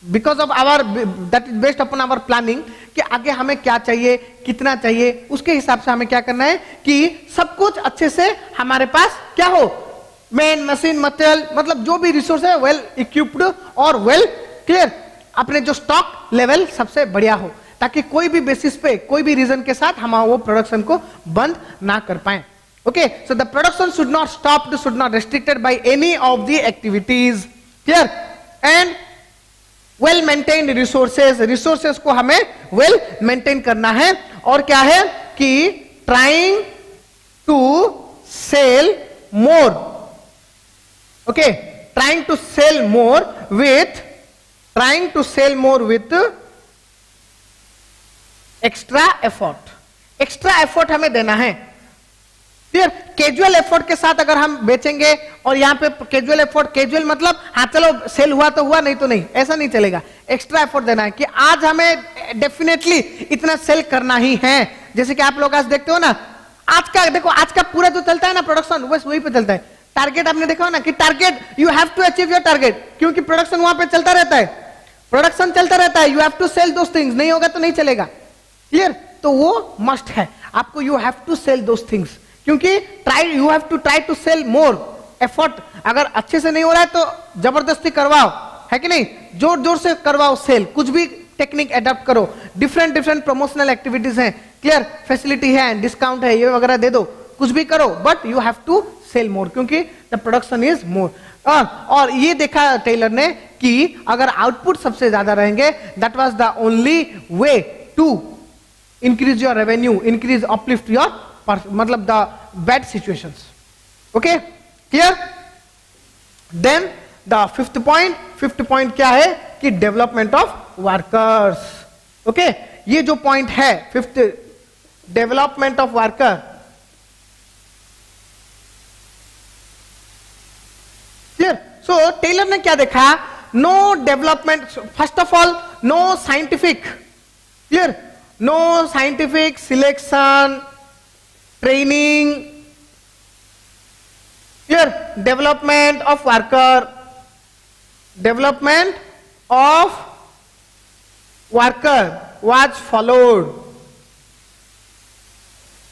Because of our, that is based upon our planning, कि आगे हमें क्या चाहिए, कितना चाहिए, उसके हिसाब से हमें क्या करना है कि सब कुछ अच्छे से हमारे पास क्या हो, मैन, मशीन, मटेरियल, मतलब जो भी रिसोर्स है वेल इक्विप्ड और वेल, क्लियर, अपने जो स्टॉक लेवल सबसे बढ़िया हो, ताकि कोई भी बेसिस पे, कोई भी रीजन के साथ हम वो प्रोडक्शन को बंद ना कर पाए। Okay, so the production should not stopped, should not restricted by any of the activities, clear, and well maintained resources, resources को हमें वेल मेंटेन करना है। और क्या है कि trying to sell more, okay, trying to sell more with, trying to sell more with extra effort, extra effort हमें देना है। फिर कैजुअल एफर्ट के साथ अगर हम बेचेंगे, और यहां पे कैजुअल एफर्ट, कैजुअल मतलब हाँ चलो सेल हुआ तो हुआ, नहीं तो नहीं, ऐसा नहीं चलेगा। एक्स्ट्रा एफर्ट देना है कि आज हमें डेफिनेटली इतना सेल करना ही है। जैसे कि आप लोग आज देखते हो ना, आज का देखो, आज का पूरा जो चलता है ना प्रोडक्शन, बस वही पे चलता है। टारगेट आपने देखा हो ना कि target, you have to achieve your target, क्योंकि प्रोडक्शन वहां पे चलता रहता है, प्रोडक्शन चलता रहता है, you have to sell those things, नहीं होगा तो नहीं चलेगा, क्लियर? तो वो मस्ट है आपको, you have to sell those things, क्योंकि try, you have to try to sell more effort. अगर अच्छे से नहीं हो रहा है तो जबरदस्ती करवाओ, है कि नहीं, जोर जोर से करवाओ सेल, कुछ भी टेक्निक एडॉप्ट करो, डिफरेंट डिफरेंट प्रमोशनल एक्टिविटीज हैं, क्लियर, फैसिलिटी है, डिस्काउंट है, ये वगैरह दे दो, कुछ भी करो, but you have to sell more, क्योंकि द प्रोडक्शन इज मोर। और ये देखा टेलर ने कि अगर आउटपुट सबसे ज्यादा रहेंगे, that was the only way to increase your revenue, increase uplift your मतलब the bad situations. Okay, clear? Then the fifth point क्या है कि डेवलपमेंट ऑफ वर्कर्स. ओके, ये जो पॉइंट है fifth, development of worker. Clear? So Taylor ने क्या देखा? No development, first of all no scientific, clear, no scientific selection, training, clear, development of worker, development of worker was followed.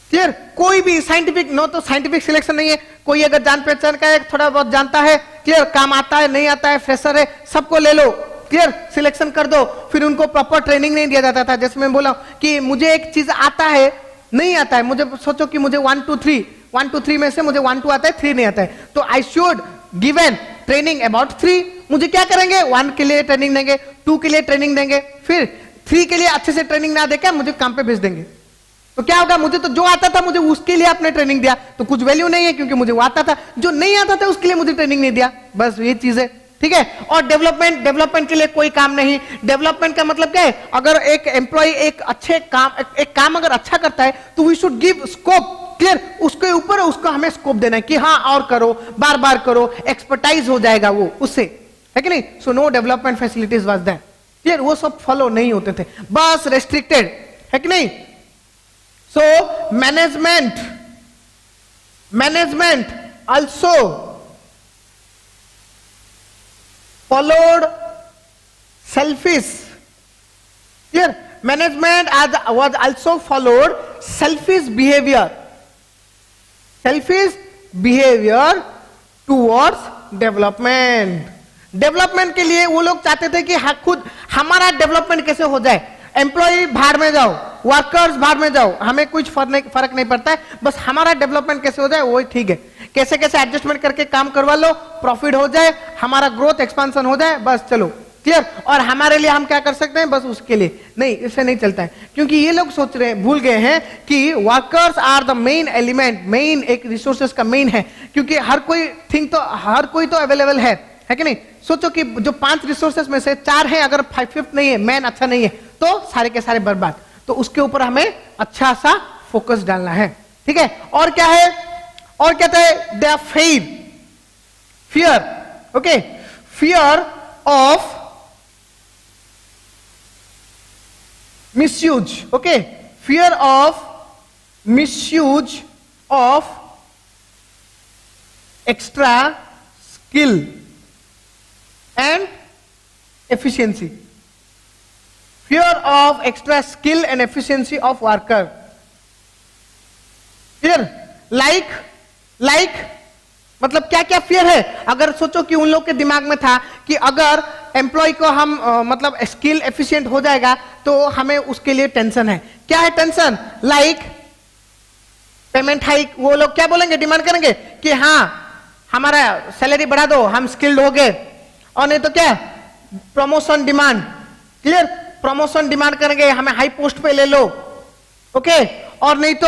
Clear? कोई भी साइंटिफिक, नो तो साइंटिफिक सिलेक्शन नहीं है. कोई अगर जान पहचान का है, थोड़ा बहुत जानता है, क्लियर, काम आता है नहीं आता है, फ्रेशर है, सबको ले लो, क्लियर, सिलेक्शन कर दो. फिर उनको प्रॉपर ट्रेनिंग नहीं दिया जाता था. जैसे मैं बोला कि मुझे एक चीज आता है, नहीं आता है, मुझे सोचो कि मुझे 1 2 3 में से मुझे 1 2 आता है, 3 नहीं आता है, तो I should given training about 3. मुझे क्या करेंगे? 1 के लिए ट्रेनिंग देंगे, 2 के लिए ट्रेनिंग देंगे, फिर 3 के लिए अच्छे से ट्रेनिंग ना देकर मुझे काम पे भेज देंगे. तो क्या होगा? मुझे तो जो आता था मुझे उसके लिए आपने ट्रेनिंग दिया, तो कुछ वैल्यू नहीं है क्योंकि मुझे वो आता था. जो नहीं आता था उसके लिए मुझे ट्रेनिंग नहीं दिया. बस ये चीज है. ठीक है? और डेवलपमेंट के लिए कोई काम नहीं. डेवलपमेंट का मतलब क्या है? अगर एक एम्प्लॉय एक काम अगर अच्छा करता है तो we should give scope. Clear? उसके ऊपर उसको हमें स्कोप देना है कि हाँ और करो, बार बार करो, एक्सपर्टाइज हो जाएगा वो उससे, है कि नहीं? So no development facilities was there. Clear? वो सब फॉलो नहीं होते थे, बस रेस्ट्रिक्टेड, है कि नहीं? So management also followed selfish. Here management was also followed selfish behavior towards development के लिए वो लोग चाहते थे कि खुद हमारा डेवलपमेंट कैसे हो जाए. एम्प्लॉय भाड़ में जाओ, वर्कर्स भाड़ में जाओ, हमें कुछ फर्क नहीं पड़ता है, बस हमारा डेवलपमेंट कैसे हो जाए वो ठीक है. कैसे कैसे एडजस्टमेंट करके काम करवा लो, प्रॉफिट हो जाए, हमारा ग्रोथ एक्सपांशन हो जाए, बस चलो, क्लियर. और हमारे लिए हम क्या कर सकते हैं, बस उसके लिए नहीं, इससे नहीं चलता है. क्योंकि ये लोग सोच रहे हैं, भूल गए हैं कि workers are the main element, main एक रिसोर्सेस का मेन है. क्योंकि हर कोई तो अवेलेबल है कि नहीं? सोचो कि जो 5 रिसोर्सेस में से 4 हैं, अगर 5th नहीं है, मैन अच्छा नहीं है, तो सारे के सारे बर्बाद. तो उसके ऊपर हमें अच्छा सा फोकस डालना है. ठीक है? और क्या है? और कहते हैं they are fear. Okay, fear of misuse. Okay, fear of misuse of extra skill and efficiency. Fear of extra skill and efficiency of worker. Fear like मतलब क्या क्या फियर है? अगर सोचो कि उन लोग के दिमाग में था कि अगर एम्प्लॉय को हम मतलब स्किल एफिशिएंट हो जाएगा तो हमें उसके लिए टेंशन है. क्या है टेंशन? Like payment hike. वो लोग क्या बोलेंगे, डिमांड करेंगे कि हाँ हमारा सैलरी बढ़ा दो, हम स्किल्ड हो गए. और नहीं तो क्या, promotion demand. Clear? Promotion demand करेंगे, हमें हाई पोस्ट पे ले लो. ओके, और नहीं तो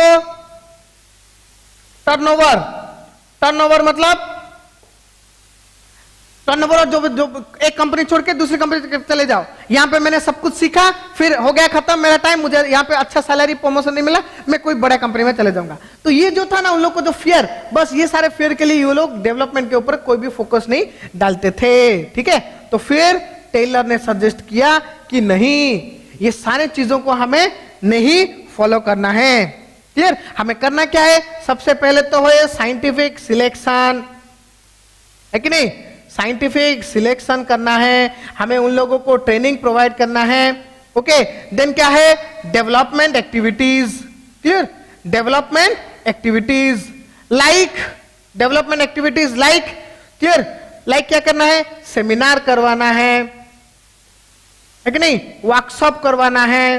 टर्नओवर मतलब टर्नओवर जो एक कंपनी छोड़ के दूसरी कंपनी चले जाओ. यहां पे मैंने सब कुछ सीखा, फिर हो गया खत्म मेरा टाइम, मुझे यहां पे अच्छा सैलरी प्रमोशन नहीं मिला, मैं कोई बड़ा कंपनी में चले जाऊंगा. तो ये जो था ना उन लोग को जो फियर, बस ये सारे फियर के लिए ये लोग डेवलपमेंट के ऊपर कोई भी फोकस नहीं डालते थे. ठीक है? तो फिर टेलर ने सजेस्ट किया कि नहीं, ये सारे चीजों को हमें नहीं फॉलो करना है. क्लियर? हमें करना क्या है? सबसे पहले तो है साइंटिफिक सिलेक्शन, है कि नहीं? साइंटिफिक सिलेक्शन करना है, हमें उन लोगों को ट्रेनिंग प्रोवाइड करना है. ओके, देन क्या है? Development activities. Clear? Development activities like clear? Like क्या करना है? सेमिनार करवाना है कि नहीं? वर्कशॉप करवाना है,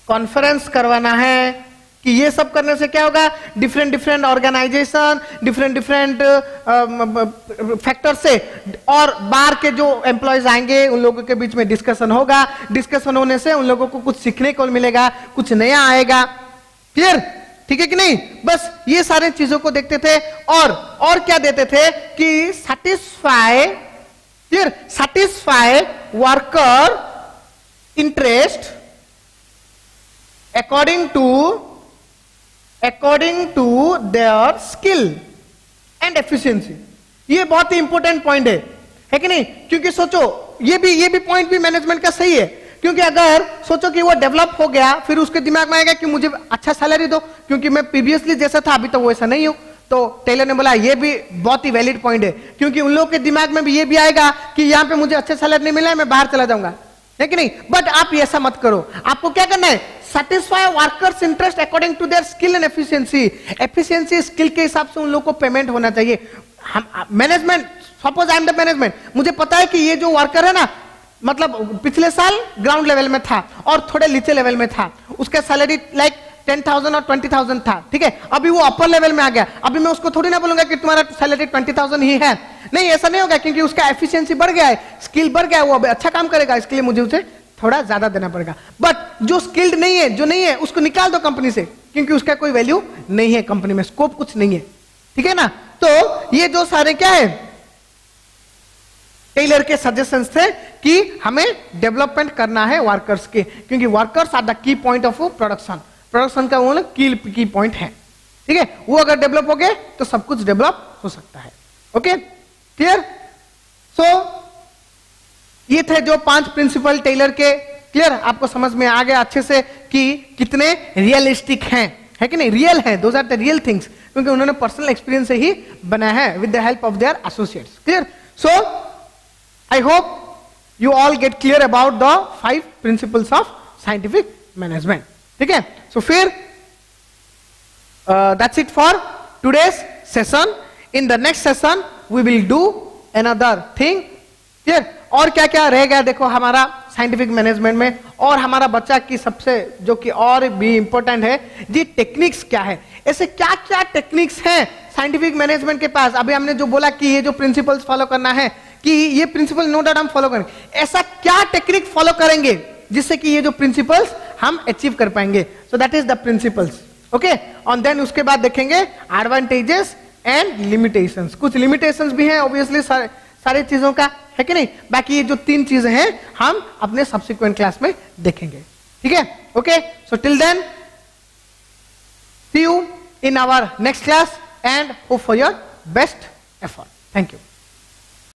कॉन्फ्रेंस करवाना है, कि ये सब करने से क्या होगा, different different organisation, different different factor से और बाहर के जो एम्प्लॉयज आएंगे उन लोगों के बीच में डिस्कशन होगा, डिस्कशन होने से उन लोगों को कुछ सीखने को मिलेगा, कुछ नया आएगा। क्लियर? ठीक है कि नहीं? बस ये सारे चीजों को देखते थे और क्या देते थे कि satisfy worker interest according to their skill and efficiency। ये बहुत ही इंपॉर्टेंट पॉइंट है कि नहीं? क्योंकि सोचो ये भी पॉइंट भी मैनेजमेंट का सही है, क्योंकि अगर सोचो कि वो डेवलप हो गया, फिर उसके दिमाग में आएगा कि मुझे अच्छा सैलरी दो, क्योंकि मैं प्रीवियसली जैसा था अभी तो वैसा नहीं हूं। तो टेलर ने बोला ये भी बहुत ही वैलिड पॉइंट है, क्योंकि उन लोगों के दिमाग में भी ये भी आएगा कि यहां पे मुझे अच्छा सैलरी नहीं मिला है, मैं बाहर चला जाऊंगा, है कि नहीं? बट आप ऐसा मत करो, आपको क्या करना है, satisfy workers interest according to their skill and efficiency। Efficiency skill के हिसाब से उन लोगों को पेमेंट होना चाहिए। हम management, suppose I am the management, मुझे पता है कि ये जो वर्कर है ना, मतलब पिछले साल ग्राउंड लेवल में था और थोड़े नीचे लेवल में था, उसका सैलरी लाइक 10,000 और 20,000 था, ठीक है? अभी वो अपर लेवल में आ गया, अभी मैं उसको थोड़ी ना बोलूंगा कि तुम्हारा सैलरी 20,000 ही है, नहीं, ऐसा नहीं होगा, क्योंकि उसका एफिशिएंसी बढ़ गया है, स्किल बढ़ गया है, वो अभी अच्छा काम करेगा, इसके लिए मुझे उसे थोड़ा ज्यादा देना पड़ेगा। बट जो स्किल्ड नहीं है, जो नहीं है, उसको निकाल दो कंपनी से, क्योंकि उसका कोई वैल्यू नहीं है कंपनी में, स्कोप कुछ नहीं है, ठीक है ना? तो ये जो सारे क्या है टेलर के सजेशंस थे कि हमें डेवलपमेंट करना है वर्कर्स के, क्योंकि workers are the key point of production, production का वो की पॉइंट है, ठीक है? वो अगर डेवलप हो गए तो सब कुछ डेवलप हो सकता है। Okay, clear? सो ये थे जो 5 प्रिंसिपल टेलर के। क्लियर? आपको समझ में आ गया अच्छे से कि कितने रियलिस्टिक हैं, है कि नहीं? रियल है, those are the real things, क्योंकि उन्होंने पर्सनल एक्सपीरियंस से ही बनाया है with the help of their associates. Clear? So I hope you all get clear about the 5 principles of scientific management, ठीक है? So फिर that's it for today's session. In the next session we will do another thing. Clear? और क्या क्या रह गया देखो हमारा साइंटिफिक मैनेजमेंट में, और हमारा बच्चा की सबसे जो कि और भी इंपॉर्टेंट है जी, टेक्निक्स क्या है, ऐसे क्या क्या टेक्निक्स हैं साइंटिफिक मैनेजमेंट के पास। अभी हमने जो बोला कि ये जो प्रिंसिपल्स फॉलो करना है, कि ये प्रिंसिपल नो डाउट हम फॉलो करेंगे, ऐसा क्या टेक्निक फॉलो करेंगे जिससे कि ये जो प्रिंसिपल्स हम अचीव कर पाएंगे। So that is the principles. Okay, और देन उसके बाद देखेंगे एडवांटेजेस एंड लिमिटेशंस। कुछ लिमिटेशंस भी हैं ऑब्वियसली सारी चीजों का, है कि नहीं? बाकी ये जो 3 चीजें हैं हम अपने सब्सिक्वेंट क्लास में देखेंगे, ठीक है? Okay, so till then see you in our next class and hope for your best effort. Thank you.